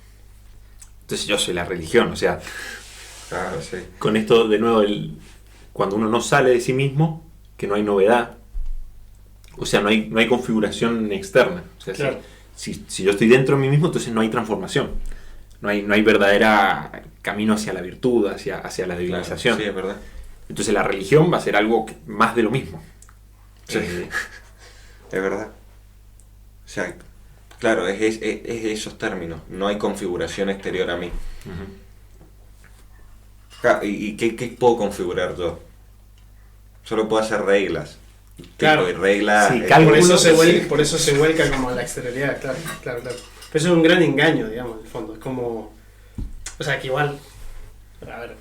Speaker 1: entonces yo soy la religión. O sea,
Speaker 3: Claro, sí.
Speaker 1: con esto de nuevo, cuando uno no sale de sí mismo, que no hay novedad, o sea, no hay configuración externa. O sea,
Speaker 2: Claro.
Speaker 1: si yo estoy dentro de mí mismo, entonces no hay transformación. No hay verdadera camino hacia la virtud, hacia la divinización.
Speaker 3: Claro, sí, es verdad.
Speaker 1: Entonces la religión va a ser algo más de lo mismo.
Speaker 3: Sí. Es verdad. O sea, claro, es esos términos. No hay configuración exterior a mí. ¿Y qué puedo configurar yo? Solo puedo hacer reglas.
Speaker 2: Claro.
Speaker 3: Tipo, y reglas.
Speaker 1: Sí,
Speaker 2: Por
Speaker 1: cálculos,
Speaker 2: por eso se vuelca como a la exterioridad, claro. Pero eso es un gran engaño, digamos, en el fondo. Es como... O sea, que igual... A ver,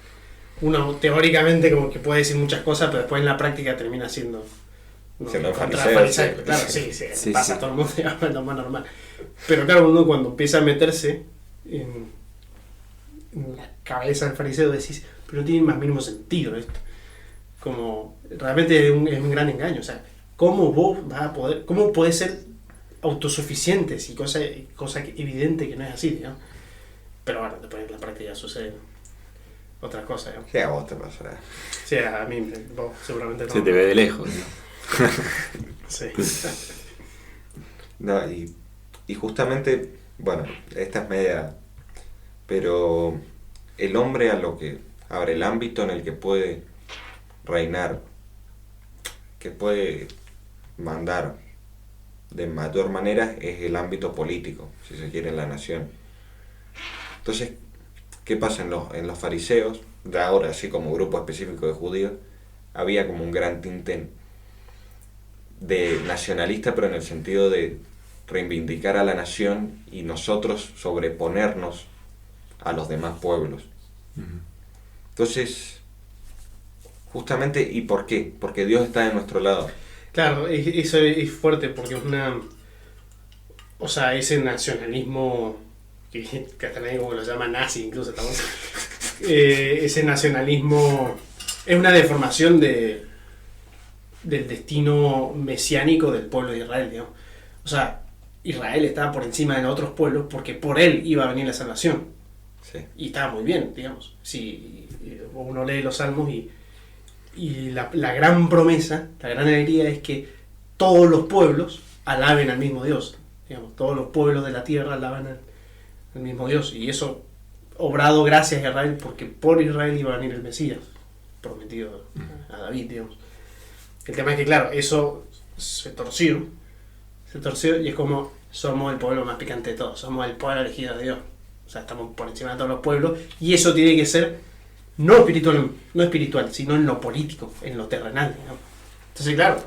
Speaker 2: uno teóricamente como que puede decir muchas cosas, pero después en la práctica termina siendo...
Speaker 3: Siendo
Speaker 2: contra
Speaker 3: fariseo, sí.
Speaker 2: Claro, sí, pasa
Speaker 1: sí.
Speaker 2: a todo el mundo, digamos, es lo más normal. Pero claro, uno cuando empieza a meterse en la cabeza del fariseo decís, pero no tiene más mínimo sentido esto. Como, realmente es un gran engaño. O sea, ¿cómo vos vas a poder, cómo podés ser autosuficiente si cosa evidente que no es así, digamos? Pero bueno, después en la práctica sucede otras cosas, digamos.
Speaker 3: ¿Qué a vos te pasará?
Speaker 2: Sí, a mí, vos seguramente no.
Speaker 1: se te ve de lejos, ¿no?
Speaker 2: Sí.
Speaker 3: No, y justamente, bueno, esta es media, pero el hombre el ámbito en el que puede reinar, que puede mandar de mayor manera es el ámbito político, si se quiere, en la nación. Entonces, ¿qué pasa en los fariseos? De ahora, así como grupo específico de judíos, había como un gran tinte de nacionalista, pero en el sentido de reivindicar a la nación y nosotros sobreponernos a los demás pueblos. Entonces, justamente, ¿y por qué? Porque Dios está de nuestro lado.
Speaker 2: Claro, eso es fuerte porque es una... O sea, ese nacionalismo que hasta nadie como lo llama nazi incluso, estamos... ese nacionalismo es una deformación del destino mesiánico del pueblo de Israel, digamos. O sea, Israel estaba por encima de los otros pueblos porque por él iba a venir la salvación.
Speaker 3: Sí.
Speaker 2: Y estaba muy bien, digamos. Si uno lee los salmos y la gran promesa, la gran alegría es que todos los pueblos alaben al mismo Dios. Digamos, todos los pueblos de la tierra alaban al mismo Dios. Y eso obrado gracias a Israel porque por Israel iba a venir el Mesías prometido a David, digamos. El tema es que, claro, eso se torció y es como somos el pueblo más picante de todos, somos el pueblo elegido de Dios. O sea, estamos por encima de todos los pueblos y eso tiene que ser no espiritual, sino en lo político, en lo terrenal, ¿no? Entonces, claro.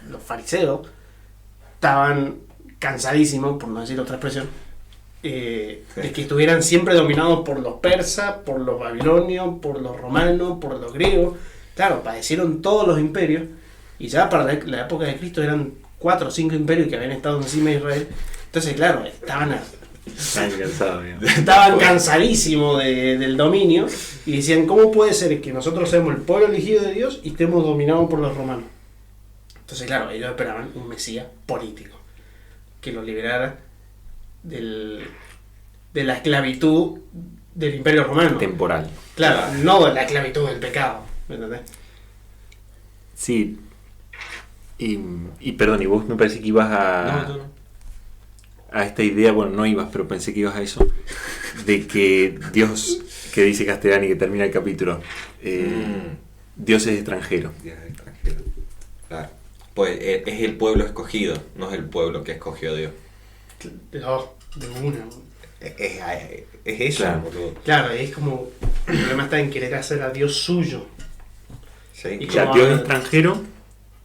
Speaker 2: Los fariseos estaban cansadísimos, por no decir otra expresión, de que estuvieran siempre dominados por los persas, por los babilonios, por los romanos, por los griegos. Claro, padecieron todos los imperios y ya para la época de Cristo eran 4 o 5 imperios que habían estado encima de Israel. Entonces, claro, estaban cansadísimos del dominio y decían, ¿cómo puede ser que nosotros seamos el pueblo elegido de Dios y estemos dominados por los romanos? Entonces, claro, ellos esperaban un Mesías político que los liberara de la esclavitud del imperio romano.
Speaker 1: Temporal.
Speaker 2: Claro, no de la esclavitud del pecado, ¿me entendés?
Speaker 1: Sí. Y perdón, y vos me parece que ibas
Speaker 3: No.
Speaker 1: a esta idea, bueno, no ibas, pero pensé que ibas a eso, de que Dios, que dice Castellani, que termina el capítulo, Dios es extranjero.
Speaker 3: Dios es extranjero. Claro. Pues es el pueblo escogido, no es el pueblo que escogió a Dios.
Speaker 2: No, de una.
Speaker 3: Es eso,
Speaker 1: Claro.
Speaker 3: boludo.
Speaker 2: Claro, es como. El problema está en querer hacer a Dios suyo.
Speaker 3: Sí.
Speaker 2: Y
Speaker 1: O sea,
Speaker 2: como-
Speaker 1: Dios es extranjero,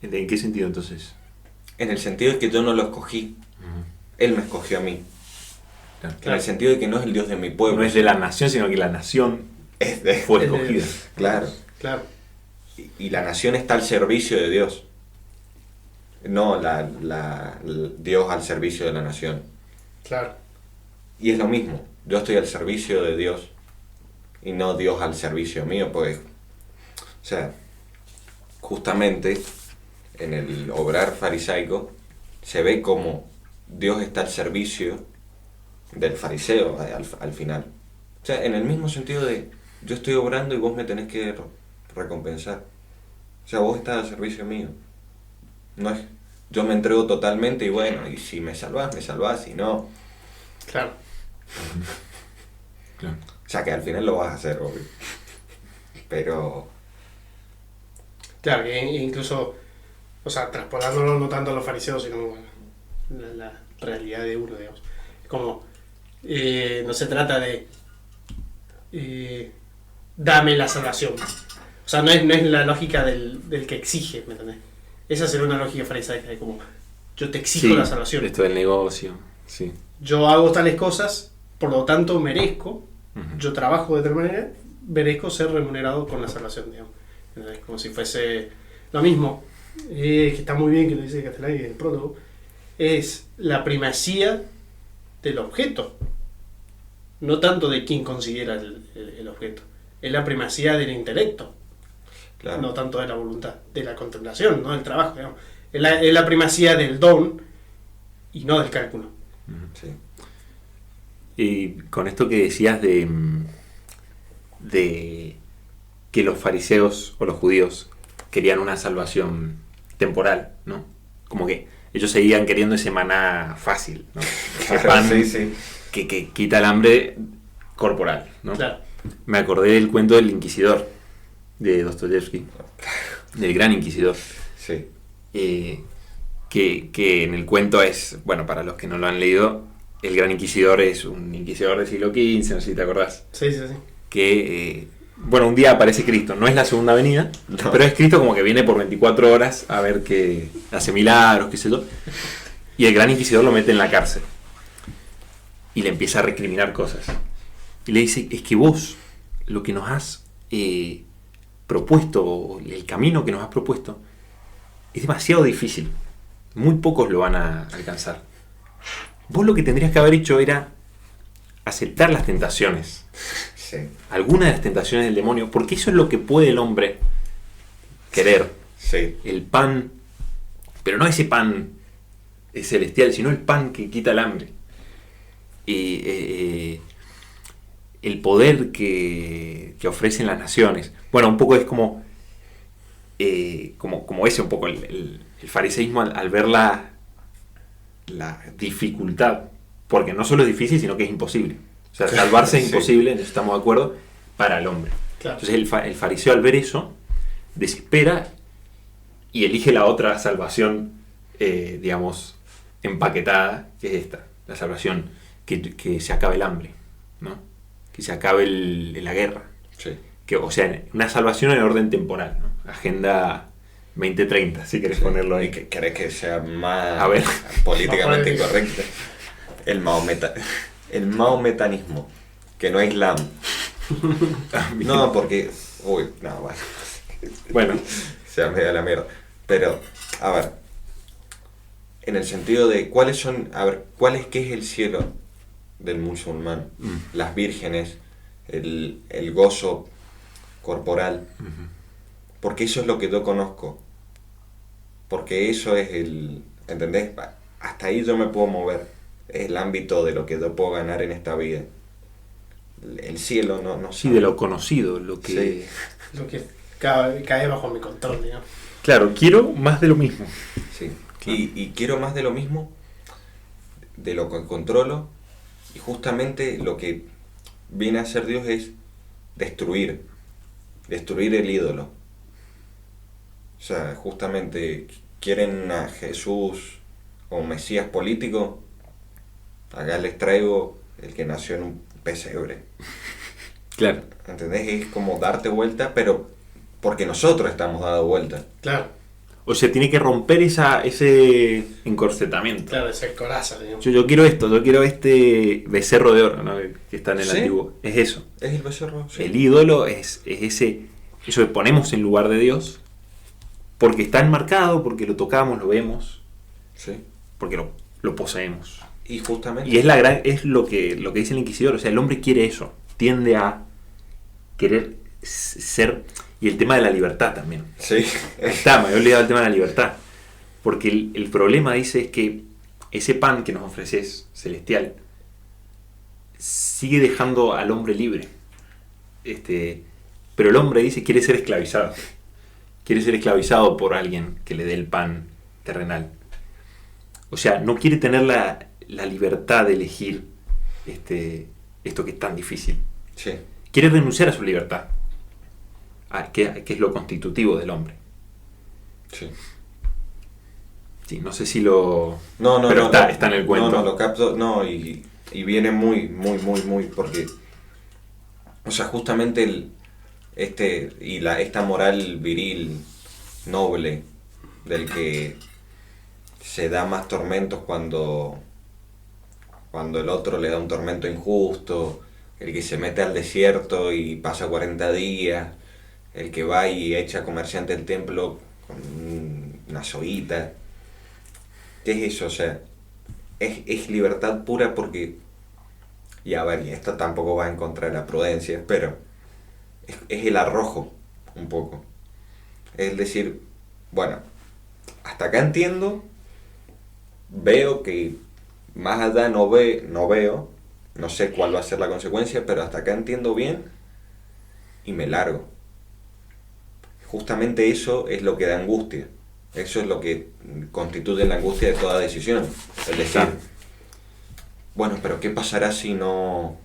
Speaker 1: ¿en qué sentido entonces?
Speaker 3: En el sentido de que yo no lo escogí, Él me escogió a mí.
Speaker 1: Claro.
Speaker 3: En el sentido de que no es el Dios de mi pueblo.
Speaker 1: No es de la nación, sino que la nación
Speaker 3: Es de...
Speaker 1: fue
Speaker 2: Es de-
Speaker 1: escogida.
Speaker 3: Claro.
Speaker 2: Claro.
Speaker 3: Y la nación está al servicio de Dios. No, Dios al servicio de la nación.
Speaker 2: Claro.
Speaker 3: Y es lo mismo, yo estoy al servicio de Dios y no Dios al servicio mío, pues, o sea, justamente en el obrar farisaico se ve como Dios está al servicio del fariseo al final. O sea, en el mismo sentido de yo estoy obrando y vos me tenés que recompensar. O sea, vos estás al servicio mío. No es, yo me entrego totalmente y bueno, y si me salvás, si no.
Speaker 2: Claro.
Speaker 1: Claro.
Speaker 3: O sea, que al final lo vas a hacer, obvio. Pero...
Speaker 2: Claro, que incluso, o sea, traspolándolo no tanto a los fariseos, sino bueno, la realidad de uno, digamos. Como, no se trata de dame la salvación. O sea, no es la lógica del que exige, ¿me entendés? Esa sería una lógica farisaica de como, yo te exijo la salvación.
Speaker 1: Esto del negocio, sí.
Speaker 2: Yo hago tales cosas, por lo tanto merezco, yo trabajo de tal manera, merezco ser remunerado con la salvación, digamos. ¿Entendés? Como si fuese lo mismo, que está muy bien que lo dice Castellani en el prólogo, es la primacía del objeto, no tanto de quién considera el objeto, es la primacía del intelecto,
Speaker 3: Claro.
Speaker 2: no tanto de la voluntad, de la contemplación, no del trabajo, digamos. Es la primacía del don y no del cálculo.
Speaker 3: Sí.
Speaker 1: Y con esto que decías de que los fariseos o los judíos querían una salvación temporal, ¿no? Como que ellos seguían queriendo ese maná fácil, ¿no? Ese pan
Speaker 3: Sí.
Speaker 1: que quita el hambre corporal, ¿no?
Speaker 2: Claro.
Speaker 1: Me acordé del cuento del Inquisidor de Dostoyevsky, del Gran Inquisidor.
Speaker 3: Sí.
Speaker 1: Que en el cuento es, bueno, para los que no lo han leído, el Gran Inquisidor es un inquisidor del siglo XV, no sé si te acordás.
Speaker 2: Sí.
Speaker 1: Que, bueno, un día aparece Cristo, no es la segunda venida,
Speaker 3: No.
Speaker 1: pero es Cristo como que viene por 24 horas a ver que hace milagros, qué sé yo, y el Gran Inquisidor lo mete en la cárcel y le empieza a recriminar cosas. Y le dice, es que vos, lo que nos has propuesto, el camino que nos has propuesto, es demasiado difícil. Muy pocos lo van a alcanzar. Vos lo que tendrías que haber hecho era aceptar las tentaciones.
Speaker 3: Sí.
Speaker 1: Algunas de las tentaciones del demonio, porque eso es lo que puede el hombre querer.
Speaker 3: Sí.
Speaker 1: El pan, pero no ese pan celestial, sino el pan que quita el hambre. Y el poder que ofrecen las naciones. Bueno, un poco es como ese un poco el fariseísmo al ver la dificultad, porque no solo es difícil, sino que es imposible. O sea, salvarse es imposible, en eso estamos de acuerdo, para el hombre.
Speaker 2: Claro.
Speaker 1: Entonces el fariseo al ver eso, desespera y elige la otra salvación, digamos, empaquetada, que es esta, la salvación, que se acabe el hambre, ¿no? Que se acabe la guerra.
Speaker 3: Sí.
Speaker 1: Que, o sea, una salvación en orden temporal, ¿no? Agenda 2030, si querés ponerlo ahí.
Speaker 3: ¿Y que querés que sea más
Speaker 1: A ver.
Speaker 3: políticamente incorrecto? El mahometanismo, que no es Islam. No, porque... Uy, no, bueno.
Speaker 1: Bueno,
Speaker 3: Se me da la mierda. Pero, a ver, en el sentido de cuál es qué es el cielo del musulmán, las vírgenes, el gozo corporal, porque eso es lo que yo conozco, porque eso es ¿entendés? Hasta ahí yo me puedo mover, es el ámbito de lo que yo puedo ganar en esta vida. El cielo no
Speaker 1: sí, de lo conocido, lo que...
Speaker 3: Sí.
Speaker 2: Lo que cae bajo mi control, digamos.
Speaker 1: Claro, quiero más de lo mismo.
Speaker 3: Sí.
Speaker 1: Claro.
Speaker 3: Y quiero más de lo mismo, de lo que controlo, y justamente lo que viene a hacer Dios es destruir el ídolo. O sea, justamente quieren a Jesús como Mesías político, acá les traigo el que nació en un pesebre.
Speaker 1: Claro.
Speaker 3: ¿Entendés? Es como darte vuelta, pero porque nosotros estamos dando vuelta.
Speaker 2: Claro,
Speaker 1: O sea, tiene que romper ese encorsetamiento.
Speaker 2: claro, esa coraza, digamos.
Speaker 1: Yo quiero esto, yo quiero este becerro de oro, ¿no? Que está en el
Speaker 3: Sí.
Speaker 1: antiguo. Es eso.
Speaker 3: Es el becerro. Sí.
Speaker 1: El ídolo es eso que ponemos en lugar de Dios porque está enmarcado, porque lo tocamos, lo vemos,
Speaker 3: Sí.
Speaker 1: porque lo poseemos.
Speaker 3: Y justamente...
Speaker 1: Y es lo que dice el Inquisidor, o sea, el hombre quiere eso, tiende a querer ser, y el tema de la libertad también.
Speaker 3: Sí.
Speaker 1: Ahí está, me había olvidado el tema de la libertad, porque el problema, dice, es que ese pan que nos ofreces, celestial, sigue dejando al hombre libre. Pero el hombre, dice, quiere ser esclavizado. Quiere ser esclavizado por alguien que le dé el pan terrenal. O sea, no quiere tener la libertad de elegir esto que es tan difícil.
Speaker 3: Sí.
Speaker 1: Quiere renunciar a su libertad, que es lo constitutivo del hombre.
Speaker 3: Sí.
Speaker 1: Sí, no sé si lo...
Speaker 3: No,
Speaker 1: pero está en el cuento.
Speaker 3: No, lo capto, no, y viene muy, porque, o sea, justamente esta moral viril, noble, del que se da más tormentos cuando el otro le da un tormento injusto, el que se mete al desierto y pasa 40 días, el que va y echa comerciante el templo con una soguita. ¿Qué es eso? O sea, es libertad pura porque, y a ver, y esto tampoco va en contra de la prudencia, pero es el arrojo, un poco. Es decir, bueno, hasta acá entiendo, veo que más allá no veo, no sé cuál va a ser la consecuencia, pero hasta acá entiendo bien y me largo. Justamente eso es lo que da angustia. Eso es lo que constituye la angustia de toda decisión. Es decir, bueno, pero ¿qué pasará si no...?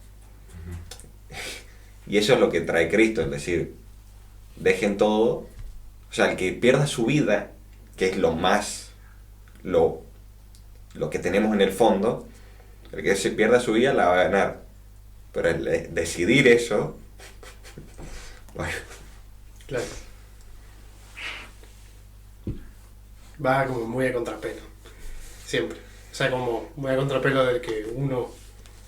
Speaker 3: Y eso es lo que trae Cristo, es decir, dejen todo. O sea, el que pierda su vida, que es lo que tenemos en el fondo, el que se pierda su vida la va a ganar. Pero el decidir eso... Bueno.
Speaker 2: Claro. Va como muy a contrapelo. Siempre. O sea, como muy a contrapelo del que uno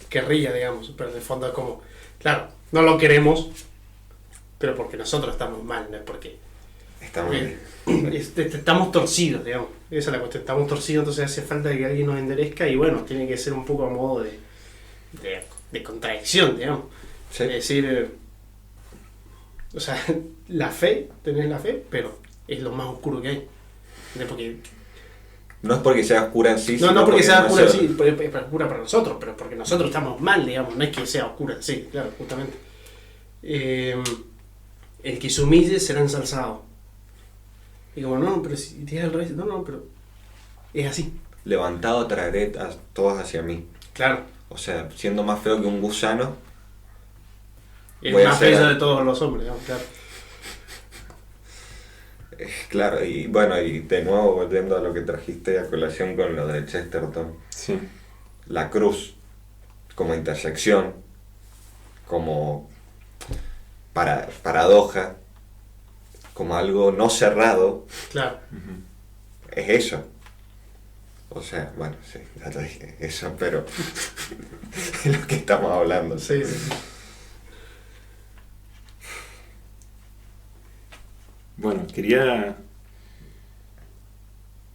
Speaker 2: querría, digamos. Pero en el fondo es como... Claro, no lo queremos, pero porque nosotros estamos mal, no es porque... Estamos torcidos, digamos. Esa es la cuestión. Estamos torcidos, entonces hace falta que alguien nos enderezca y bueno, tiene que ser un poco a modo de contradicción, digamos.
Speaker 3: Sí.
Speaker 2: Es decir, o sea, la fe, tenés la fe, pero es lo más oscuro que hay. Porque,
Speaker 3: no es porque sea oscura en sí,
Speaker 2: no porque sea oscura en sí, es oscura para nosotros, pero porque nosotros estamos mal, digamos, no es que sea oscura en sí, claro, justamente. El que se humille será ensalzado. Y como, no, pero si tienes al revés, no, pero es así.
Speaker 3: Levantado traeré a todos hacia mí.
Speaker 2: Claro.
Speaker 3: O sea, siendo más feo que un gusano.
Speaker 2: Es más feo de todos los hombres, digamos, claro.
Speaker 3: Claro, y bueno, y de nuevo volviendo a lo que trajiste a colación con lo de Chesterton.
Speaker 1: Sí.
Speaker 3: La cruz como intersección, como paradoja, como algo no cerrado.
Speaker 2: Claro.
Speaker 3: Es eso. O sea, bueno, sí, ya te dije eso, pero es lo que estamos hablando.
Speaker 2: Sí.
Speaker 1: Bueno, quería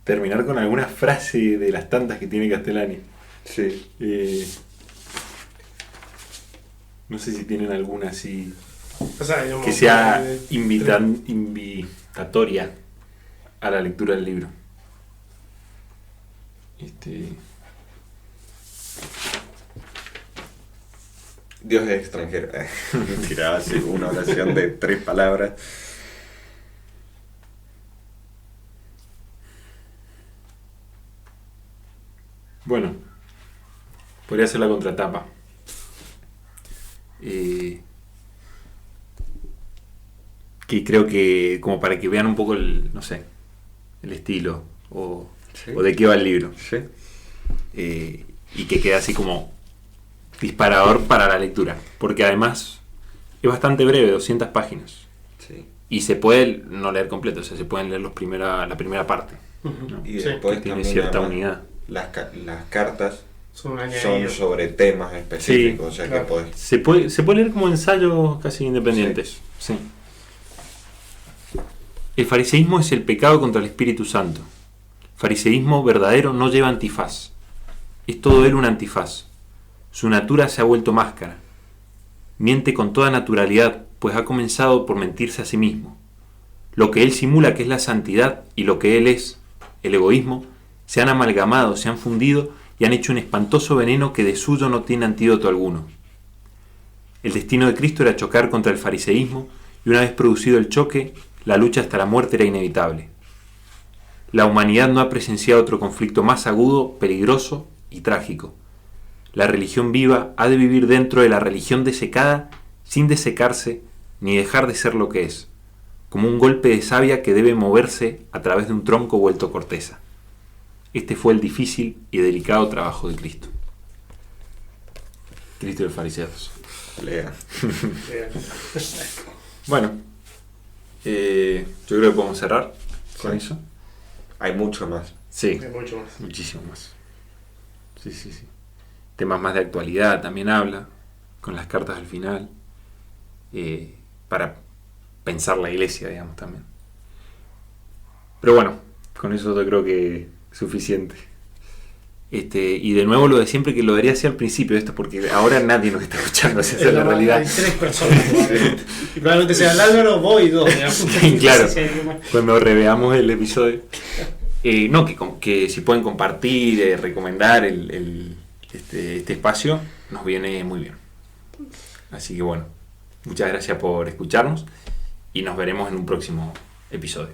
Speaker 1: terminar con alguna frase de las tantas que tiene Castellani.
Speaker 3: Sí.
Speaker 1: No sé si tienen alguna así
Speaker 2: O sea,
Speaker 1: que sea invitatoria a la lectura del libro.
Speaker 3: Dios es extranjero. Tiraba así una oración de 3 palabras.
Speaker 1: Bueno, podría ser la contratapa. Que creo que como para que vean un poco el estilo o de qué va el libro.
Speaker 3: Sí.
Speaker 1: Y que queda así como disparador para la lectura, porque además es bastante breve, 200 páginas.
Speaker 3: Sí.
Speaker 1: Y se puede no leer completo, o sea, se pueden leer la primera parte, ¿no?
Speaker 3: Y después
Speaker 1: que tiene
Speaker 3: también,
Speaker 1: cierta
Speaker 3: además,
Speaker 1: unidad.
Speaker 3: Las cartas
Speaker 2: son
Speaker 3: sobre temas específicos,
Speaker 1: Sí,
Speaker 3: o sea
Speaker 2: claro.
Speaker 3: que podés...
Speaker 1: Se puede leer como ensayos casi independientes. Sí. El fariseísmo es el pecado contra el Espíritu Santo. Fariseísmo verdadero no lleva antifaz. Es todo él un antifaz. Su natura se ha vuelto máscara. Miente con toda naturalidad, pues ha comenzado por mentirse a sí mismo. Lo que él simula que es la santidad y lo que él es, el egoísmo, se han amalgamado, se han fundido y han hecho un espantoso veneno que de suyo no tiene antídoto alguno. El destino de Cristo era chocar contra el fariseísmo y una vez producido el choque, la lucha hasta la muerte era inevitable. La humanidad no ha presenciado otro conflicto más agudo, peligroso y trágico. La religión viva ha de vivir dentro de la religión desecada sin desecarse ni dejar de ser lo que es, como un golpe de savia que debe moverse a través de un tronco vuelto corteza. Este fue el difícil y delicado trabajo de Cristo. Cristo de los fariseos.
Speaker 3: Lea.
Speaker 1: Bueno, yo creo que podemos cerrar con eso.
Speaker 3: Hay mucho más.
Speaker 1: Sí,
Speaker 2: Hay mucho más.
Speaker 1: muchísimo más. Sí. Temas más de actualidad también habla, con las cartas al final, para pensar la iglesia, digamos, también. Pero bueno, con eso yo creo que es suficiente. Y de nuevo lo de siempre, que lo debería hacer al principio de esto, porque ahora nadie nos está escuchando, esa es la realidad.
Speaker 2: Hay 3 personas. Y probablemente sea el Álvaro, vos y 2.
Speaker 1: Claro, cuando reveamos el episodio. No, que si pueden compartir, recomendar este espacio, nos viene muy bien. Así que bueno, muchas gracias por escucharnos y nos veremos en un próximo episodio.